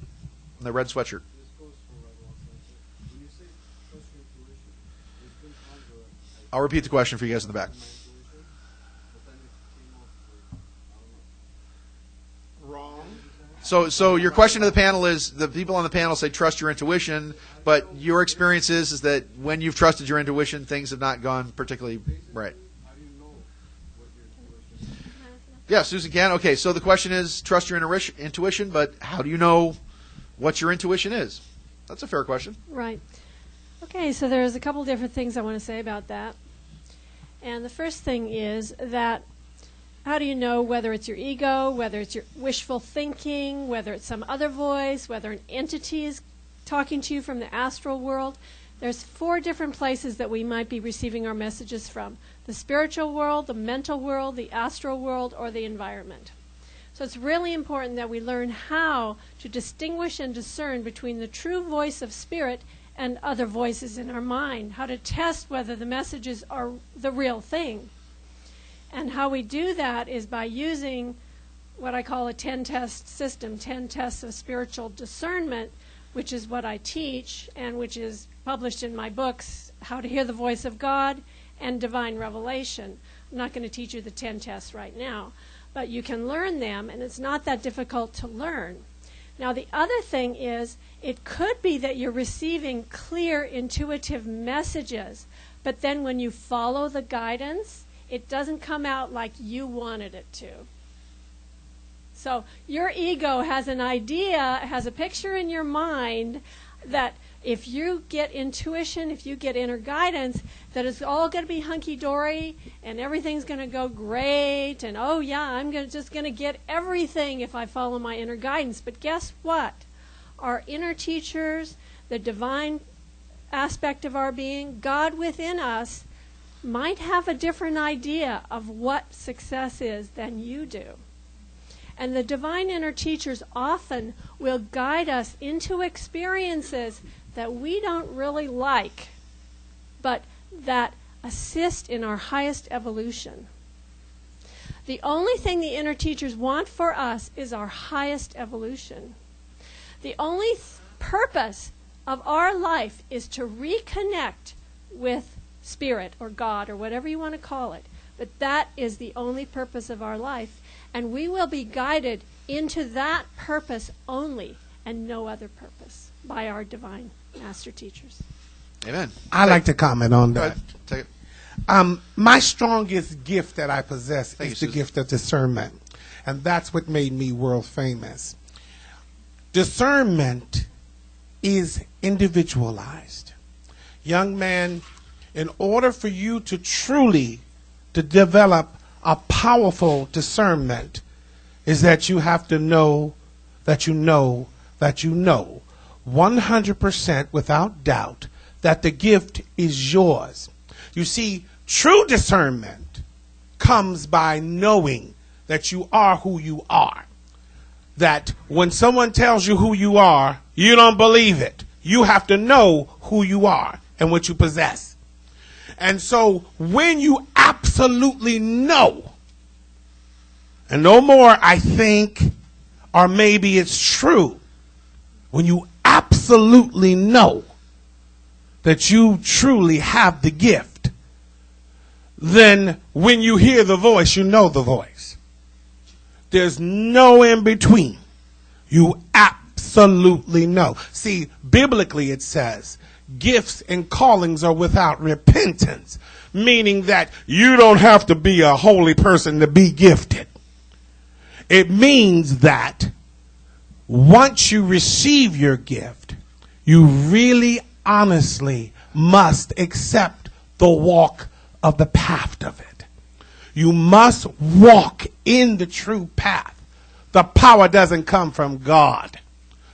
on the red sweatshirt. I'll repeat the question for you guys in the back. Wrong. So your question to the panel is, the people on the panel say trust your intuition, but your experience is that when you've trusted your intuition, things have not gone particularly right. Yeah, Susan can. Okay, so the question is trust your intuition, but how do you know what your intuition is? That's a fair question. Right. Okay, so there's a couple different things I want to say about that. And the first thing is that how do you know whether it's your ego, whether it's your wishful thinking, whether it's some other voice, whether an entity is talking to you from the astral world? There's 4 different places that we might be receiving our messages from: the spiritual world, the mental world, the astral world, or the environment. So it's really important that we learn how to distinguish and discern between the true voice of spirit and other voices in our mind, how to test whether the messages are the real thing. And how we do that is by using what I call a 10-test system, 10 tests of spiritual discernment, which is what I teach and which is published in my books, How to Hear the Voice of God and Divine Revelation. I'm not going to teach you the 10 tests right now, but you can learn them, and it's not that difficult to learn. Now, the other thing is, it could be that you're receiving clear, intuitive messages, but then when you follow the guidance, it doesn't come out like you wanted it to. So your ego has an idea, has a picture in your mind that if you get intuition, if you get inner guidance, that it's all going to be hunky-dory and everything's going to go great, and oh yeah, I'm just going to get everything if I follow my inner guidance. But guess what? Our inner teachers, the divine aspect of our being, God within us, might have a different idea of what success is than you do. And the divine inner teachers often will guide us into experiences that we don't really like, but that assist in our highest evolution. The only thing the inner teachers want for us is our highest evolution. The only purpose of our life is to reconnect with Spirit or God or whatever you want to call it. But that is the only purpose of our life. And we will be guided into that purpose only and no other purpose by our divine master teachers. Amen. I'd like to comment on Go that. ahead. Take it. My strongest gift that I possess Thank is you, the Susan. gift of discernment. And that's what made me world famous. Discernment is individualized. Young man, in order for you to truly to develop a powerful discernment, is that you have to know that you know that you know 100% without doubt that the gift is yours. You see, true discernment comes by knowing that you are who you are. That when someone tells you who you are, you don't believe it. You have to know who you are and what you possess. And so when you absolutely know, and no more I think, or maybe it's true, when you absolutely know that you truly have the gift, then when you hear the voice, you know the voice. There's no in between. You absolutely know. See, biblically it says, gifts and callings are without repentance, meaning that you don't have to be a holy person to be gifted. It means that once you receive your gift, you really honestly must accept the walk of the path of it. You must walk in the true path. The power doesn't come from God.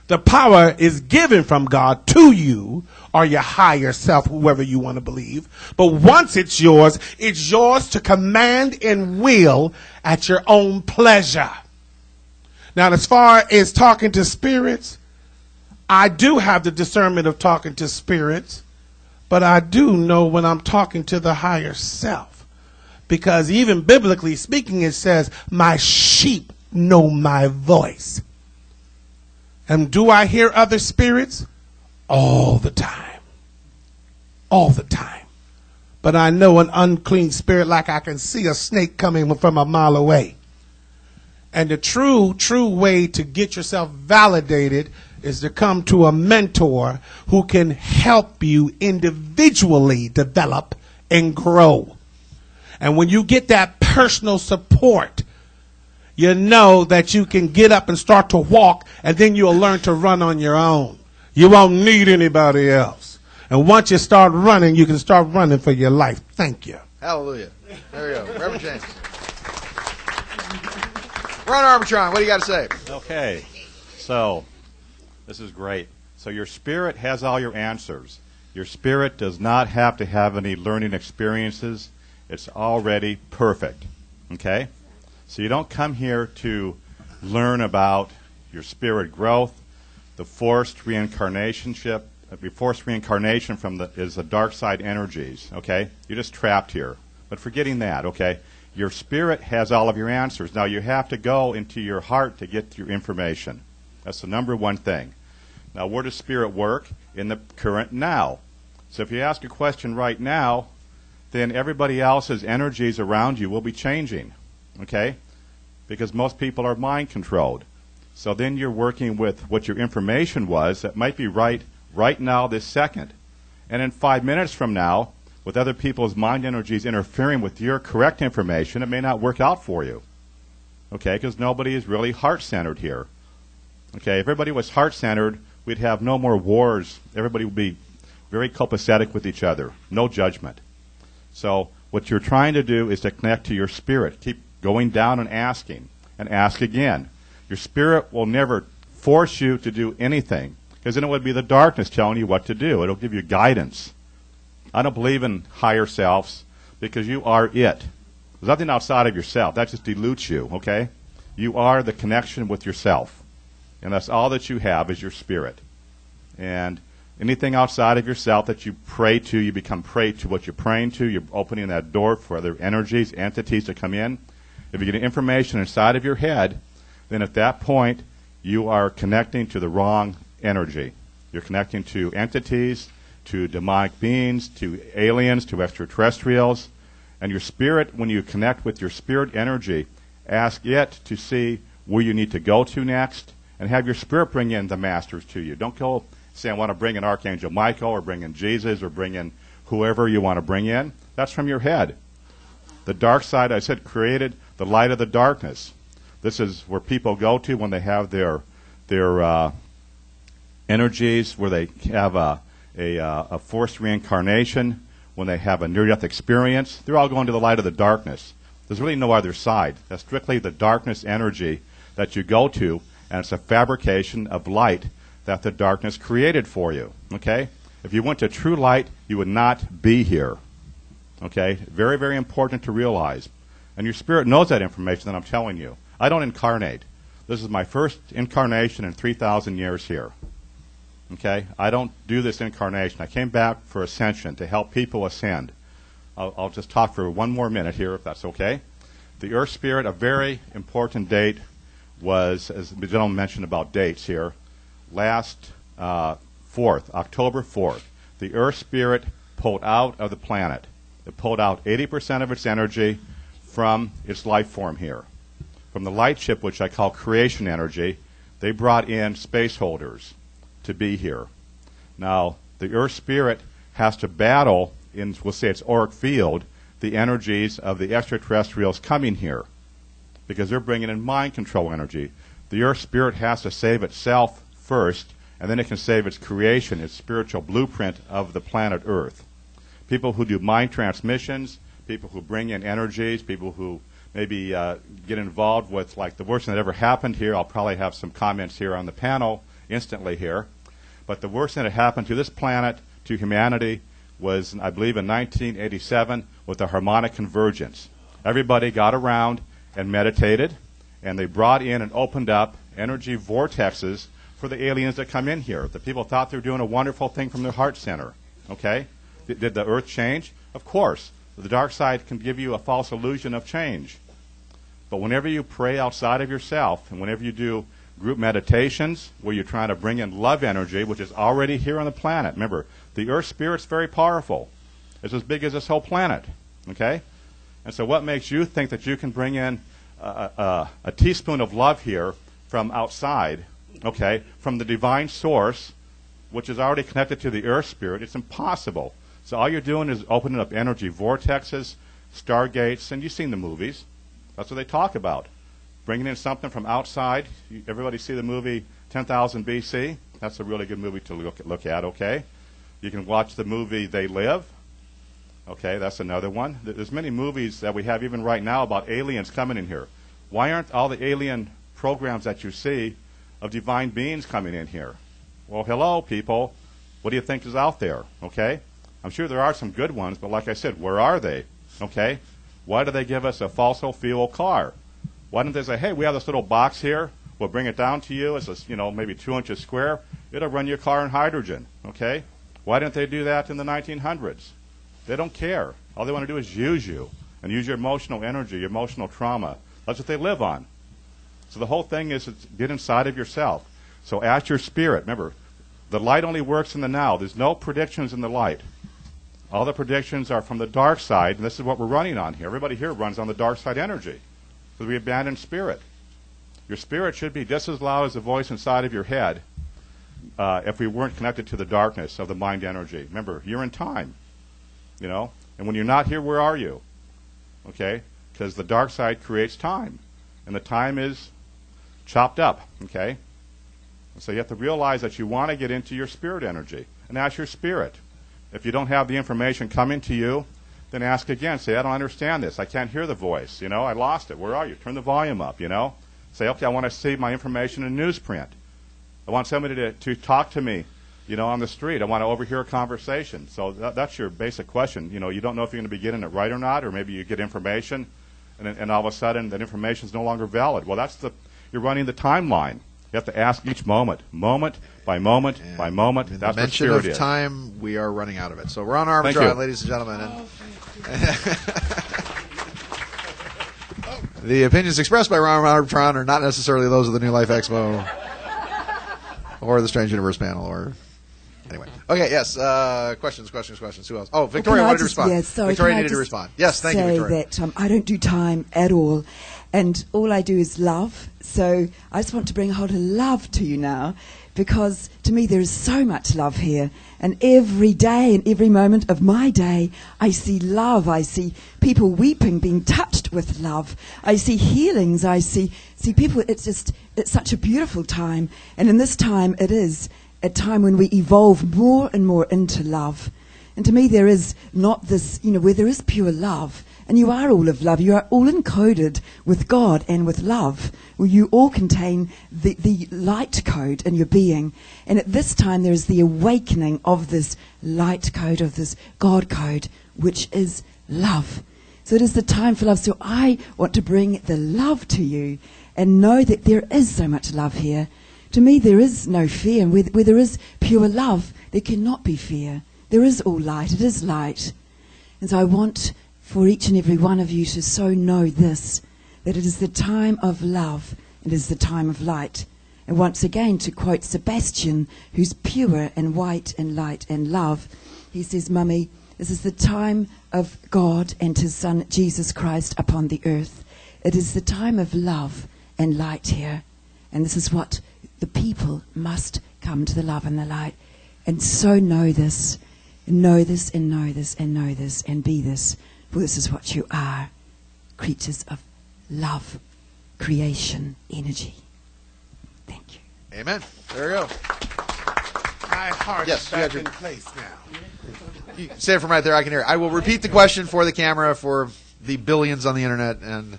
The power is given from God to you or your higher self, whoever you want to believe. But once it's yours to command and will at your own pleasure. Now, as far as talking to spirits, I do have the discernment of talking to spirits, but I do know when I'm talking to the higher self. Because even biblically speaking, it says, my sheep know my voice. And do I hear other spirits? All the time. All the time. But I know an unclean spirit like I can see a snake coming from a mile away. And the true way to get yourself validated is to come to a mentor who can help you individually develop and grow. And when you get that personal support, you know that you can get up and start to walk, and then you'll learn to run on your own. You won't need anybody else. And once you start running, you can start running for your life. Thank you. Hallelujah. There you go. Reverend James. Ron Armatron, what do you got to say? Okay. So, this is great. So your spirit has all your answers. Your spirit does not have to have any learning experiences. It's already perfect. Okay? So you don't come here to learn about your spirit growth, the forced reincarnation from the dark side energies. Okay? You're just trapped here. But forgetting that, okay? Your spirit has all of your answers. Now you have to go into your heart to get your information. That's the number one thing. Now where does spirit work? In the current now. So if you ask a question right now, then everybody else's energies around you will be changing. Okay? Because most people are mind controlled. So then you're working with what your information was that might be right now, this second. And in 5 minutes from now, with other people's mind energies interfering with your correct information, it may not work out for you. Okay? Because nobody is really heart-centered here. Okay? If everybody was heart-centered, we'd have no more wars. Everybody would be very copacetic with each other. No judgment. So what you're trying to do is to connect to your spirit. Keep going down and asking. And ask again. Your spirit will never force you to do anything. Because then it would be the darkness telling you what to do. It'll give you guidance. I don't believe in higher selves because you are it. There's nothing outside of yourself. That just dilutes you, okay? You are the connection with yourself. And that's all that you have is your spirit. And anything outside of yourself that you pray to, you become prey to what you're praying to. You're opening that door for other energies, entities to come in. If you get information inside of your head, then at that point, you are connecting to the wrong energy. You're connecting to entities, to demonic beings, to aliens, to extraterrestrials. And your spirit, when you connect with your spirit energy, ask it to see where you need to go to next, and have your spirit bring in the masters to you. Don't go say, I want to bring in Archangel Michael, or bring in Jesus, or bring in whoever you want to bring in. That's from your head. The dark side, I said, created the light of the darkness. This is where people go to when they have their energies, where they have a forced reincarnation, when they have a near-death experience. They're all going to the light of the darkness. There's really no other side. That's strictly the darkness energy that you go to, and it's a fabrication of light that the darkness created for you. Okay? If you went to true light, you would not be here. Okay? Very, very important to realize. And your spirit knows that information that I'm telling you. I don't incarnate. This is my first incarnation in 3,000 years here. Okay? I don't do this incarnation. I came back for ascension, to help people ascend. I'll just talk for one more minute here, if that's okay. The Earth Spirit, a very important date was, as the gentleman mentioned about dates here, last 4th, October 4th. The Earth Spirit pulled out of the planet. It pulled out 80% of its energy from its life form here. From the light ship, which I call creation energy, they brought in space holders to be here. Now, the Earth Spirit has to battle in, we'll say its auric field, the energies of the extraterrestrials coming here, because they're bringing in mind control energy. The Earth Spirit has to save itself first, and then it can save its creation, its spiritual blueprint of the planet Earth. People who do mind transmissions, people who bring in energies, people who maybe get involved with, like, the worst thing that ever happened here. I'll probably have some comments here on the panel instantly here. But the worst thing that happened to this planet, to humanity, was, I believe, in 1987 with the harmonic convergence. Everybody got around and meditated, and they brought in and opened up energy vortexes for the aliens that come in here. The people thought they were doing a wonderful thing from their heart center. Okay? Did the Earth change? Of course. The dark side can give you a false illusion of change. But whenever you pray outside of yourself, and whenever you do group meditations where you're trying to bring in love energy, which is already here on the planet. Remember, the Earth Spirit's very powerful. It's as big as this whole planet. Okay? And so what makes you think that you can bring in a teaspoon of love here from outside, okay, from the divine source, which is already connected to the Earth Spirit? It's impossible. So all you're doing is opening up energy vortexes, stargates, and you've seen the movies. That's what they talk about. Bringing in something from outside. Everybody see the movie 10,000 BC? That's a really good movie to look at, okay? You can watch the movie They Live. Okay, that's another one. There's many movies that we have even right now about aliens coming in here. Why aren't all the alien programs that you see of divine beings coming in here? Well, hello, people. What do you think is out there? Okay? I'm sure there are some good ones, but like I said, where are they? Okay? Why do they give us a fossil fuel car? Why don't they say, hey, we have this little box here. We'll bring it down to you. It's maybe 2 inches square. It'll run your car on hydrogen. Okay? Why didn't they do that in the 1900s? They don't care. All they want to do is use you and use your emotional energy, your emotional trauma. That's what they live on. So the whole thing is get inside of yourself. So ask your spirit. Remember, the light only works in the now. There's no predictions in the light. All the predictions are from the dark side, and this is what we're running on here. Everybody here runs on the dark side energy. So we abandon spirit. Your spirit should be just as loud as the voice inside of your head if we weren't connected to the darkness of the mind energy. Remember, you're in time. And when you're not here, where are you? Okay? Because the dark side creates time. And the time is chopped up. Okay? So you have to realize that you want to get into your spirit energy. And ask your spirit. If you don't have the information coming to you, then ask again. Say, I don't understand this. I can't hear the voice. I lost it. Where are you? Turn the volume up, Say, okay, I want to see my information in newsprint. I want somebody to talk to me, on the street. I want to overhear a conversation. So that's your basic question. You don't know if you're going to be getting it right or not, or maybe you get information, and all of a sudden that information is no longer valid. Well, you're running the timeline. You have to ask each moment by moment by moment. In that's the what spirit of is. Time, we are running out of it. So we're on Arbitron, ladies and gentlemen. The opinions expressed by Ron Arbitron are not necessarily those of the New Life Expo or the Strange Universe panel. Anyway. Okay, yes. Questions. Who else? Oh, Victoria wanted to respond. Yes, sorry, Victoria needed to respond. Yes, thank you, Victoria. That I don't do time at all, and all I do is love. So I just want to bring a whole lot of love to you now, because to me there is so much love here. And every day and every moment of my day, I see love. I see people weeping, being touched with love. I see healings. I see people. It's such a beautiful time. And in this time, it is a time when we evolve more and more into love. And to me, there is not this, where there is pure love, And you are all of love. You are all encoded with God and with love. Well, you all contain the light code in your being. And at this time, there is the awakening of this light code, of this God code, which is love. So it is the time for love. So I want to bring the love to you and know that there is so much love here. To me, there is no fear. And where there is pure love, there cannot be fear. There is all light. It is light. And so I want for each and every one of you to so know this, that it is the time of love, it is the time of light. And once again, to quote Sebastian, who's pure and white and light and love, he says, Mummy, this is the time of God and his Son, Jesus Christ, upon the earth. It is the time of love and light here. And this is what the people must come to, the love and the light. And so know this, and know this, and know this, and know this, and be this. For this is what you are, creatures of love, creation, energy. Thank you. Amen. There you go. My heart Yes, is you back got your- in place now. You say it from right there. I can hear it. I will repeat the question for the camera for the billions on the internet and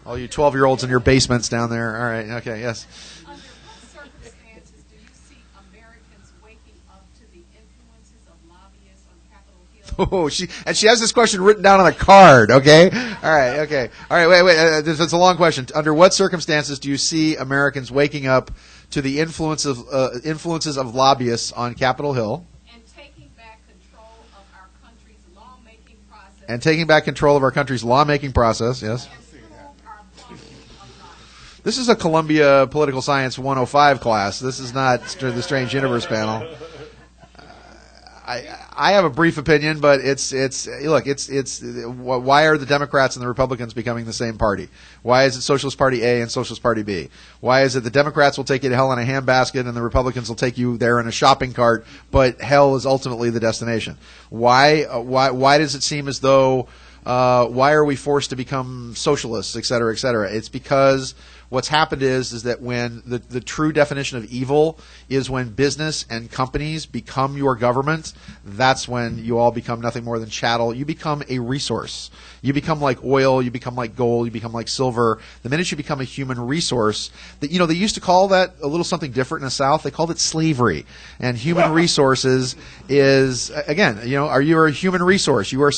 all you 12-year-olds in your basements down there. All right. Okay. Yes. Under what circumstances do you see Americans waking up to the influences of lobbyists on Capitol Hill? Oh, she has this question written down on a card. Okay. All right. Okay. All right. Wait. It's a long question. Under what circumstances do you see Americans waking up to the influences of lobbyists on Capitol Hill? And taking back control of our country's lawmaking process. And taking back control of our country's lawmaking process. Yes. And improve our quality of life. This is a Columbia Political Science 105 class. This is not the Strange Universe panel. I have a brief opinion, but it's why are the Democrats and the Republicans becoming the same party? Why is it Socialist Party A and Socialist Party B? Why is it the Democrats will take you to hell in a handbasket and the Republicans will take you there in a shopping cart, but hell is ultimately the destination? Why does it seem as though why are we forced to become socialists, et cetera, et cetera? It's because what's happened is that when the true definition of evil is when business and companies become your government, that's when you all become nothing more than chattel. You become a resource. You become like oil, you become like gold, you become like silver. The minute you become a human resource, they used to call that a little something different in the South. They called it slavery. And human resources is, again, are you a human resource? You are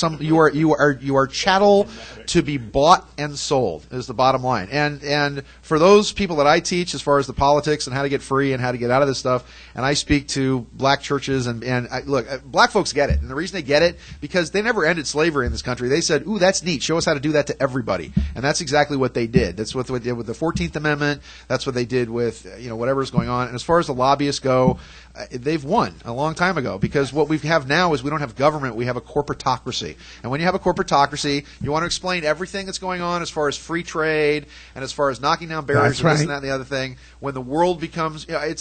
chattel to be bought and sold is the bottom line. And for those people that I teach as far as the politics and how to get free and how to get out of this stuff, and I speak to black churches look, black folks get it. And the reason they get it, because they never ended slavery in this country. They said, ooh, that's neat. Show us how to do that to everybody. And that's exactly what they did. That's what they did with the 14th Amendment. That's what they did with, whatever's going on. And as far as the lobbyists go, they've won a long time ago, because what we have now is we don't have government, we have a corporatocracy. And when you have a corporatocracy, you want to explain everything that's going on as far as free trade and as far as knocking down barriers and this and that and the other thing. When the world becomes, here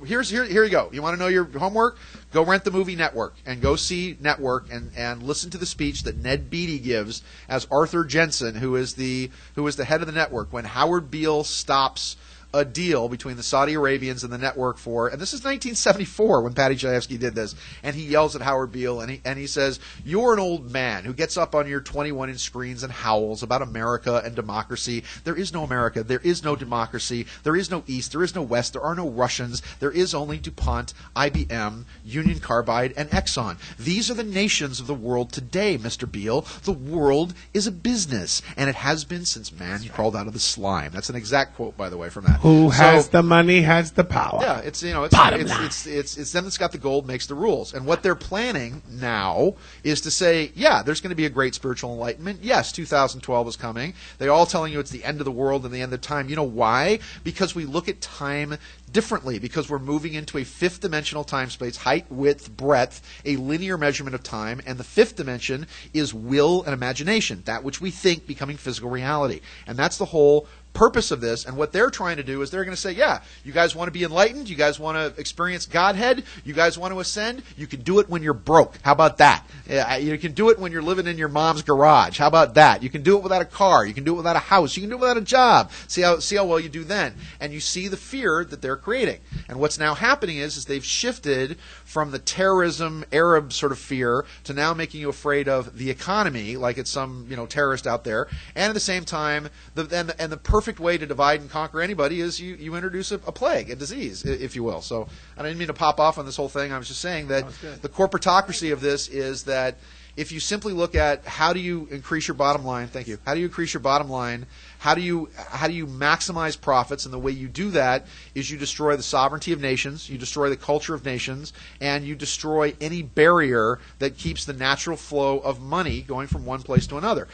you go. You want to know your homework? Go rent the movie Network and go see Network and listen to the speech that Ned Beatty gives as Arthur Jensen, who is the head of the network, when Howard Beale stops a deal between the Saudi Arabians and the network and this is 1974 when Patty Chayefsky did this, and he yells at Howard Beale and he says, "You're an old man who gets up on your 21-inch screens and howls about America and democracy. There is no America. There is no democracy. There is no East. There is no West. There are no Russians. There is only DuPont, IBM, Union Carbide, and Exxon. These are the nations of the world today, Mr. Beale. The world is a business, and it has been since man crawled out of the slime." That's an exact quote, by the way, from that. Who has the money has the power. Yeah, it's them that's got the gold, makes the rules. And what they're planning now is to say, yeah, there's going to be a great spiritual enlightenment. Yes, 2012 is coming. They're all telling you it's the end of the world and the end of time. You know why? Because we look at time differently, because we're moving into a fifth dimensional time space, height, width, breadth, a linear measurement of time, and the fifth dimension is will and imagination, that which we think becoming physical reality. And that's the whole purpose of this. And what they're trying to do is they're going to say, yeah, you guys want to be enlightened, you guys want to experience Godhead, you guys want to ascend, you can do it when you're broke. How about that? You can do it when you're living in your mom's garage. How about that? You can do it without a car, you can do it without a house, you can do it without a job. See how well you do then. And you see the fear that they're creating. And what's now happening is they've shifted from the terrorism Arab sort of fear to now making you afraid of the economy, like it's some terrorist out there. And at the same time, the perfect way to divide and conquer anybody is you introduce a plague, a disease, if you will. So I didn't mean to pop off on this whole thing. I was just saying that the corporatocracy of this is that if you simply look at how do you increase your bottom line, thank you, how do you increase your bottom line, how do you maximize profits, and the way you do that is you destroy the sovereignty of nations, you destroy the culture of nations, and you destroy any barrier that keeps the natural flow of money going from one place to another.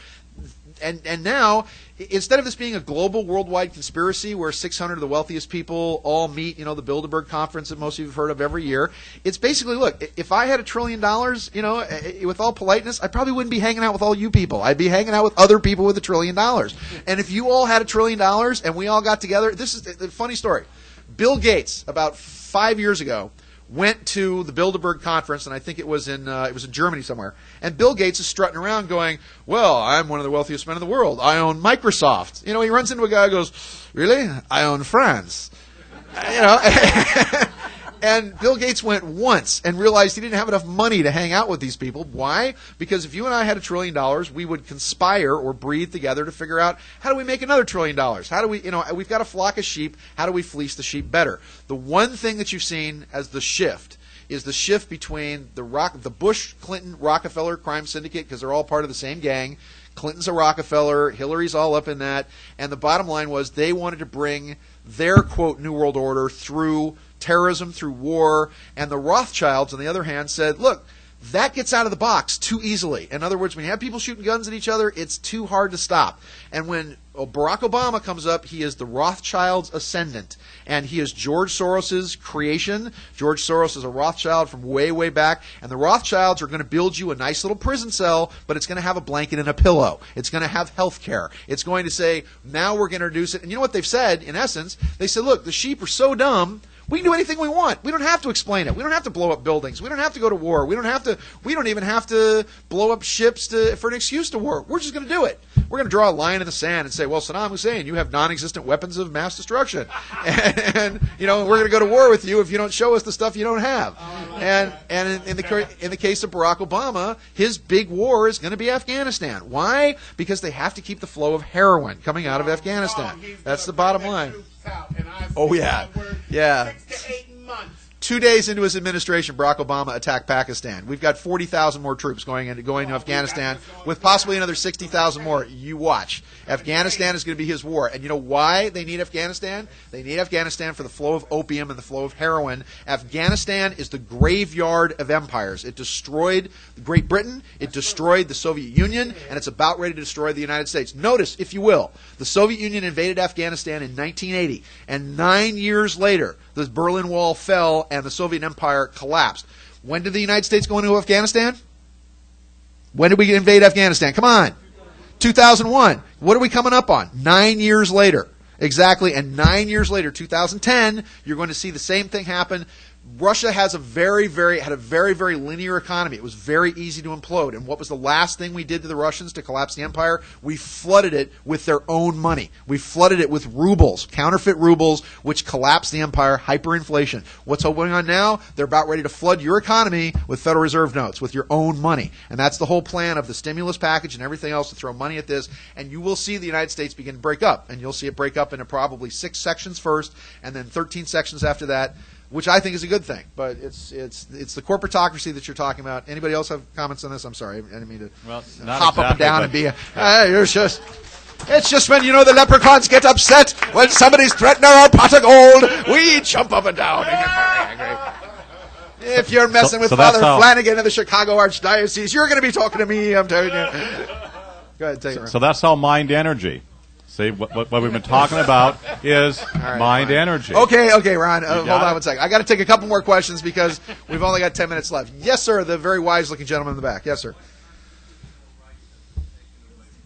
And now, instead of this being a global, worldwide conspiracy where 600 of the wealthiest people all meet, the Bilderberg conference that most of you have heard of every year, it's basically, look, if I had $1 trillion, with all politeness, I probably wouldn't be hanging out with all you people. I'd be hanging out with other people with $1 trillion. And if you all had $1 trillion and we all got together, this is a funny story. Bill Gates, about 5 years ago, went to the Bilderberg conference, and I think it was in Germany somewhere. And Bill Gates is strutting around going, well, I'm one of the wealthiest men in the world. I own Microsoft. He runs into a guy who goes, really? I own France. And Bill Gates went once and realized he didn't have enough money to hang out with these people. Why? Because if you and I had $1 trillion, we would conspire or breathe together to figure out how do we make another $1 trillion? How do we, we've got a flock of sheep. How do we fleece the sheep better? The one thing that you've seen as the shift is the shift between the Bush, Clinton, Rockefeller crime syndicate, because they're all part of the same gang. Clinton's a Rockefeller, Hillary's all up in that, and the bottom line was they wanted to bring their, quote, New World Order through terrorism, through war, and the Rothschilds, on the other hand, said, look, that gets out of the box too easily. In other words, when you have people shooting guns at each other, it's too hard to stop. And when Barack Obama comes up, he is the Rothschilds' ascendant, and he is George Soros's creation. George Soros is a Rothschild from way, way back, and the Rothschilds are going to build you a nice little prison cell, but it's going to have a blanket and a pillow. It's going to have health care. It's going to say, now we're going to introduce it. And you know what they've said, in essence? They said, look, the sheep are so dumb, we can do anything we want. We don't have to explain it. We don't have to blow up buildings. We don't have to go to war. We don't even have to blow up ships for an excuse to war. We're just going to do it. We're going to draw a line in the sand and say, well, Saddam Hussein, you have non-existent weapons of mass destruction. And we're going to go to war with you if you don't show us the stuff you don't have. And in the case of Barack Obama, his big war is going to be Afghanistan. Why? Because they have to keep the flow of heroin coming out of Afghanistan. That's the bottom line. Oh, yeah. Yeah. 6 to 8 months. 2 days into his administration, Barack Obama attacked Pakistan. We've got 40,000 more troops going to Afghanistan, with possibly another 60,000 more. You watch. Afghanistan is going to be his war. And you know why they need Afghanistan? They need Afghanistan for the flow of opium and the flow of heroin. Afghanistan is the graveyard of empires. It destroyed Great Britain, it destroyed the Soviet Union, and it's about ready to destroy the United States. Notice, if you will, the Soviet Union invaded Afghanistan in 1980, and 9 years later, the Berlin Wall fell and the Soviet Empire collapsed. When did the United States go into Afghanistan? When did we invade Afghanistan? Come on. 2001. What are we coming up on? 9 years later. Exactly. And 9 years later, 2010, you're going to see the same thing happen. Russia had a very, very linear economy. It was very easy to implode. And what was the last thing we did to the Russians to collapse the empire? We flooded it with their own money. We flooded it with rubles, counterfeit rubles, which collapsed the empire, hyperinflation. What's going on now? They're about ready to flood your economy with Federal Reserve notes, with your own money. And that's the whole plan of the stimulus package and everything else, to throw money at this. And you will see the United States begin to break up. And you'll see it break up into probably 6 sections first, and then 13 sections after that, which I think is a good thing. But it's the corporatocracy that you're talking about. Anybody else have comments on this? I'm sorry, I didn't mean to hop up and down and be it's just when the leprechauns get upset when somebody's threatening our pot of gold, we jump up and down and get very angry. If you're messing with Father Flanagan in the Chicago Archdiocese, you're going to be talking to me, I'm telling you. Go ahead, take it. So that's all mind energy. See, what we've been talking about is mind energy. Okay, Ron, hold on one second. I got to take a couple more questions because we've only got 10 minutes left. Yes, sir, the very wise-looking gentleman in the back. Yes, sir.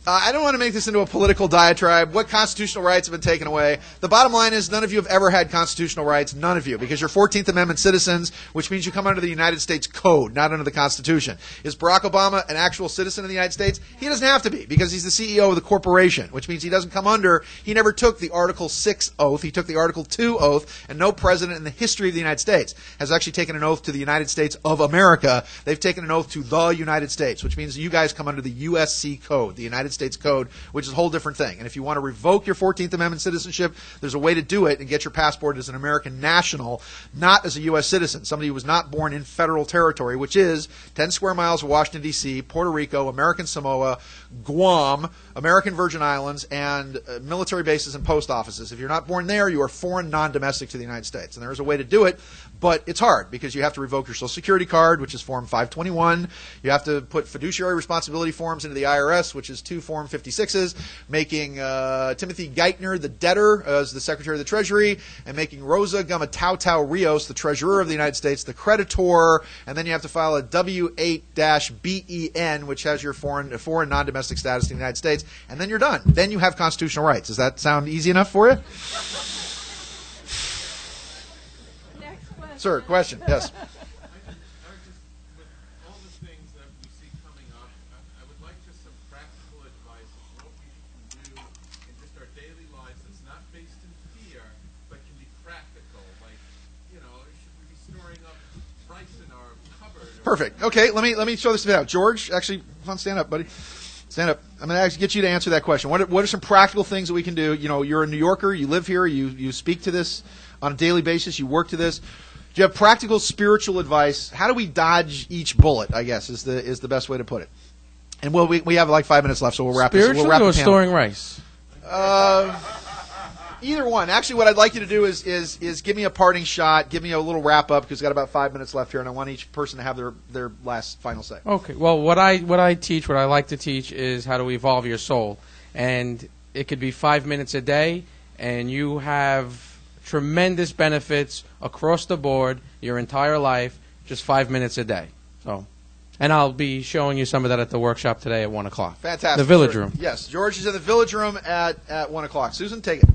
I don't want to make this into a political diatribe. What constitutional rights have been taken away? The bottom line is none of you have ever had constitutional rights. None of you. Because you're 14th Amendment citizens, which means you come under the United States Code, not under the Constitution. Is Barack Obama an actual citizen of the United States? He doesn't have to be, because he's the CEO of the corporation, which means he doesn't come under. He never took the Article 6 oath. He took the Article 2 oath, and no president in the history of the United States has actually taken an oath to the United States of America. They've taken an oath to the United States, which means you guys come under the USC Code, the United States Code, which is a whole different thing. And if you want to revoke your 14th Amendment citizenship, there's a way to do it and get your passport as an American national, not as a U.S. citizen, somebody who was not born in federal territory, which is 10 square miles of Washington, D.C., Puerto Rico, American Samoa, Guam, American Virgin Islands, and military bases and post offices. If you're not born there, you are foreign, non-domestic to the United States. And there is a way to do it, but it's hard because you have to revoke your Social Security card, which is Form 521. You have to put fiduciary responsibility forms into the IRS, which is 2 Form 56s, making Timothy Geithner the debtor as the Secretary of the Treasury, and making Rosa Gumatau Rios, the Treasurer of the United States, the creditor, and then you have to file a W-8-BEN, which has your foreign non-domestic status in the United States, and then you're done. Then you have constitutional rights. Does that sound easy enough for you? Next question. Sir, question. Yes. With all the things that we see coming up, I would like just some practical advice of what we can do in just our daily lives that's not based in fear, but can be practical. Like, should we be storing up rice in our cupboard? Perfect. Okay, let me throw this out. George, actually, come on, stand up, buddy. Stand up. I'm going to actually get you to answer that question. What are some practical things that we can do? You're a New Yorker. You live here. You speak to this on a daily basis. You work to this. Do you have practical spiritual advice? How do we dodge each bullet, I guess, is the best way to put it. And we have like 5 minutes left, so we'll wrap this. Spiritually We'll wrap or the panel. storing rice? Either one. Actually, what I'd like you to do is give me a parting shot, give me a little wrap up, because we've got about 5 minutes left here, and I want each person to have their last final say. Okay. Well, what I like to teach is how to evolve your soul, and it could be 5 minutes a day, and you have tremendous benefits across the board your entire life, just 5 minutes a day. So, and I'll be showing you some of that at the workshop today at 1 o'clock. Fantastic. The Village Room. Yes, George is in the Village Room at 1 o'clock. Susan, take it.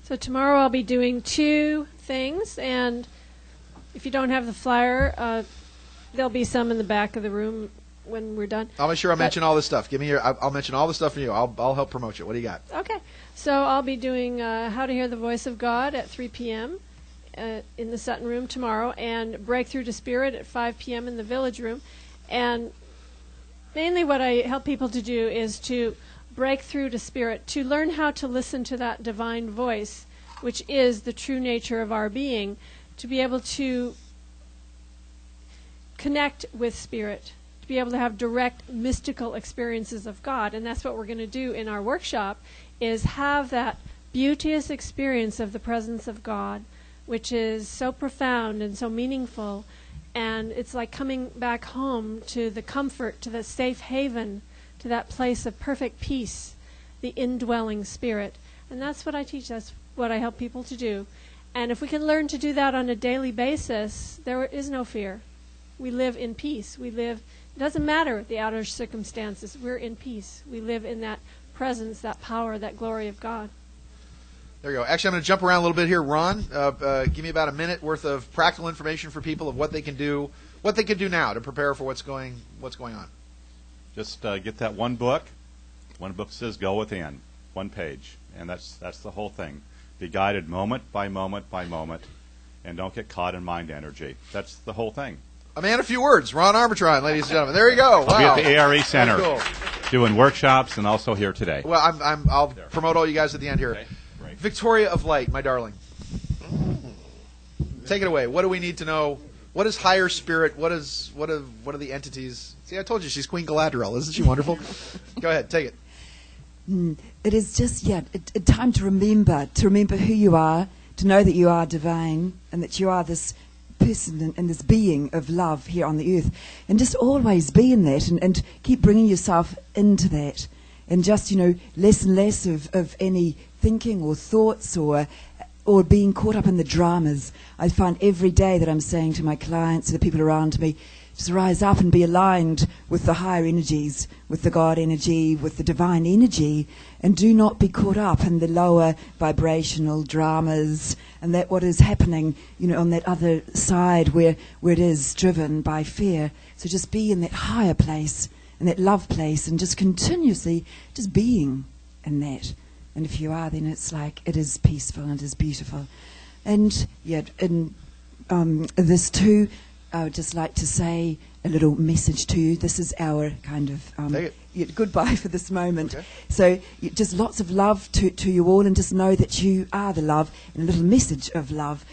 So tomorrow I'll be doing 2 things, and if you don't have the flyer, there'll be some in the back of the room when we're done. I'll make sure I mention all this stuff. I'll mention all the stuff for you. I'll help promote you. What do you got? Okay. So I'll be doing How to Hear the Voice of God at 3 p.m. In the Sutton Room tomorrow, and Breakthrough to Spirit at 5 p.m. in the Village Room. And mainly what I help people to do is to break through to Spirit, to learn how to listen to that divine voice, which is the true nature of our being, to be able to connect with Spirit, to be able to have direct mystical experiences of God. And that's what we're going to do in our workshop, is have that beauteous experience of the presence of God, which is so profound and so meaningful. And it's like coming back home to the comfort, to the safe haven, to that place of perfect peace, the indwelling Spirit. And that's what I teach. That's what I help people to do. And if we can learn to do that on a daily basis, there is no fear. We live in peace. It doesn't matter the outer circumstances. We're in peace. We live in that presence, that power, that glory of God. There you go. Actually, I'm going to jump around a little bit here. Ron, give me about a minute worth of practical information for people of what they can do now to prepare for what's going on. Just get that one book. One book says "Go Within," 1 page, and that's the whole thing. Be guided moment by moment by moment, and don't get caught in mind energy. That's the whole thing. A man of few words, Ron Armatron, ladies and gentlemen. There you go. Wow. I'll be at the ARE Center Cool. doing workshops, and also here today. Well, I'll promote all you guys at the end here. Okay, great. Victoria of Light, my darling. Take it away. What do we need to know? What is higher spirit? What are the entities? See, I told you she's Queen Galadriel. Isn't she wonderful? Go ahead, take it. It is just, a time to remember who you are, to know that you are divine, and that you are this person and this being of love here on the earth. And just always be in that, and keep bringing yourself into that. And just, less and less of any thinking or thoughts or or being caught up in the dramas. I find every day that I'm saying to my clients, to the people around me, just rise up and be aligned with the higher energies, with the God energy, with the divine energy, and do not be caught up in the lower vibrational dramas and that what is happening, on that other side where it is driven by fear. So just be in that higher place, in that love place, and just continuously just being in that. And if you are, then it's like it is peaceful and it is beautiful. And in this too, I would just like to say a little message to you. This is our kind of goodbye for this moment. Okay. So just lots of love to you all, and just know that you are the love, and a little message of love.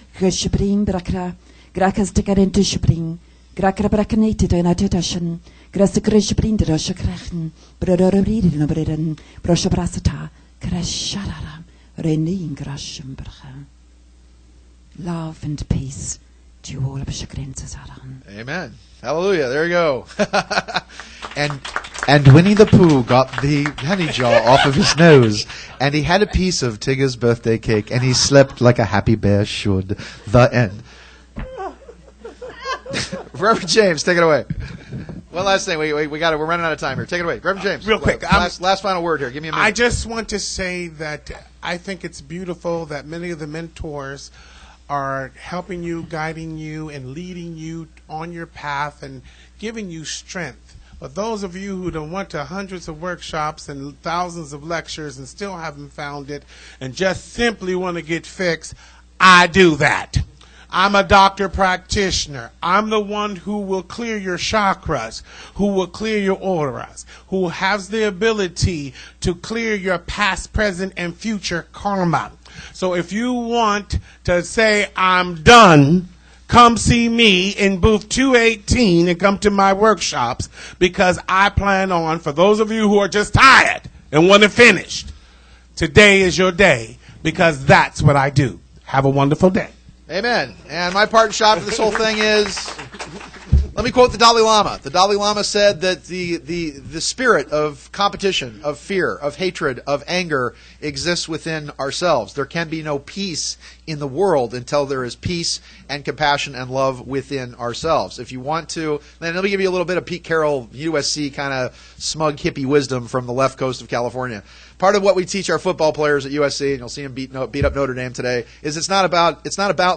Love and peace to you all. Amen. Hallelujah. There you go. And Winnie the Pooh got the honey jar off of his nose, and he had a piece of Tigger's birthday cake, and he slept like a happy bear should. The end. Reverend James, take it away. One last thing. We got it. We're running out of time here. Take it away. Reverend James. Real quick. Last final word here. Give me a minute. I just want to say that I think it's beautiful that many of the mentors are helping you, guiding you, and leading you on your path and giving you strength. But those of you who don't went to hundreds of workshops and thousands of lectures and still haven't found it and just simply want to get fixed, I do that. I'm a doctor practitioner. I'm the one who will clear your chakras, who will clear your auras, who has the ability to clear your past, present, and future karma. So if you want to say, I'm done, come see me in booth 218 and come to my workshops, because I plan on, for those of you who are just tired and want it finished, today is your day, because that's what I do. Have a wonderful day. Amen. And my part in shop for this whole thing is, let me quote the Dalai Lama. The Dalai Lama said that the spirit of competition, of fear, of hatred, of anger exists within ourselves. There can be no peace in the world until there is peace and compassion and love within ourselves. If you want to, then let me give you a little bit of Pete Carroll, USC kind of smug hippie wisdom from the left coast of California. Part of what we teach our football players at USC, and you'll see them beat up Notre Dame today, is it's not about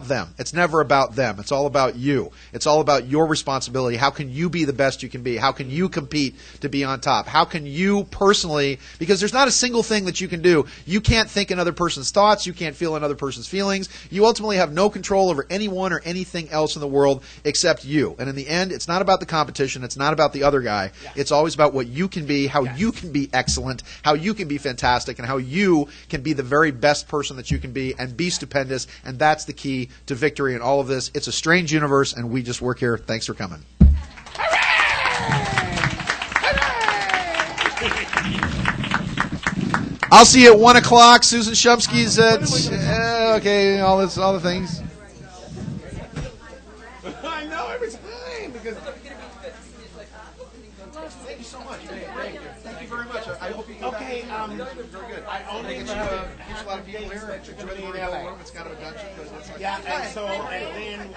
them. It's never about them. It's all about you. It's all about your responsibility. How can you be the best you can be? How can you compete to be on top? How can you personally, because there's not a single thing that you can do. You can't think another person's thoughts. You can't feel another person's feelings. You ultimately have no control over anyone or anything else in the world except you. And in the end, it's not about the competition. It's not about the other guy. Yes. It's always about what you can be, how you can be excellent, how you can be fantastic, and how you can be the very best person that you can be and be stupendous. And that's the key to victory in all of this. It's a strange universe, and we just work here. Thanks for coming. I'll see you at 1 o'clock. Susan Shumsky's at all the things. I know every time because. Thank you so much. Thank you very much. I hope you go Okay, back. Very good. I only get have a lot of people here. Enjoy the room. It's kind of a dungeon, but it's like, and then.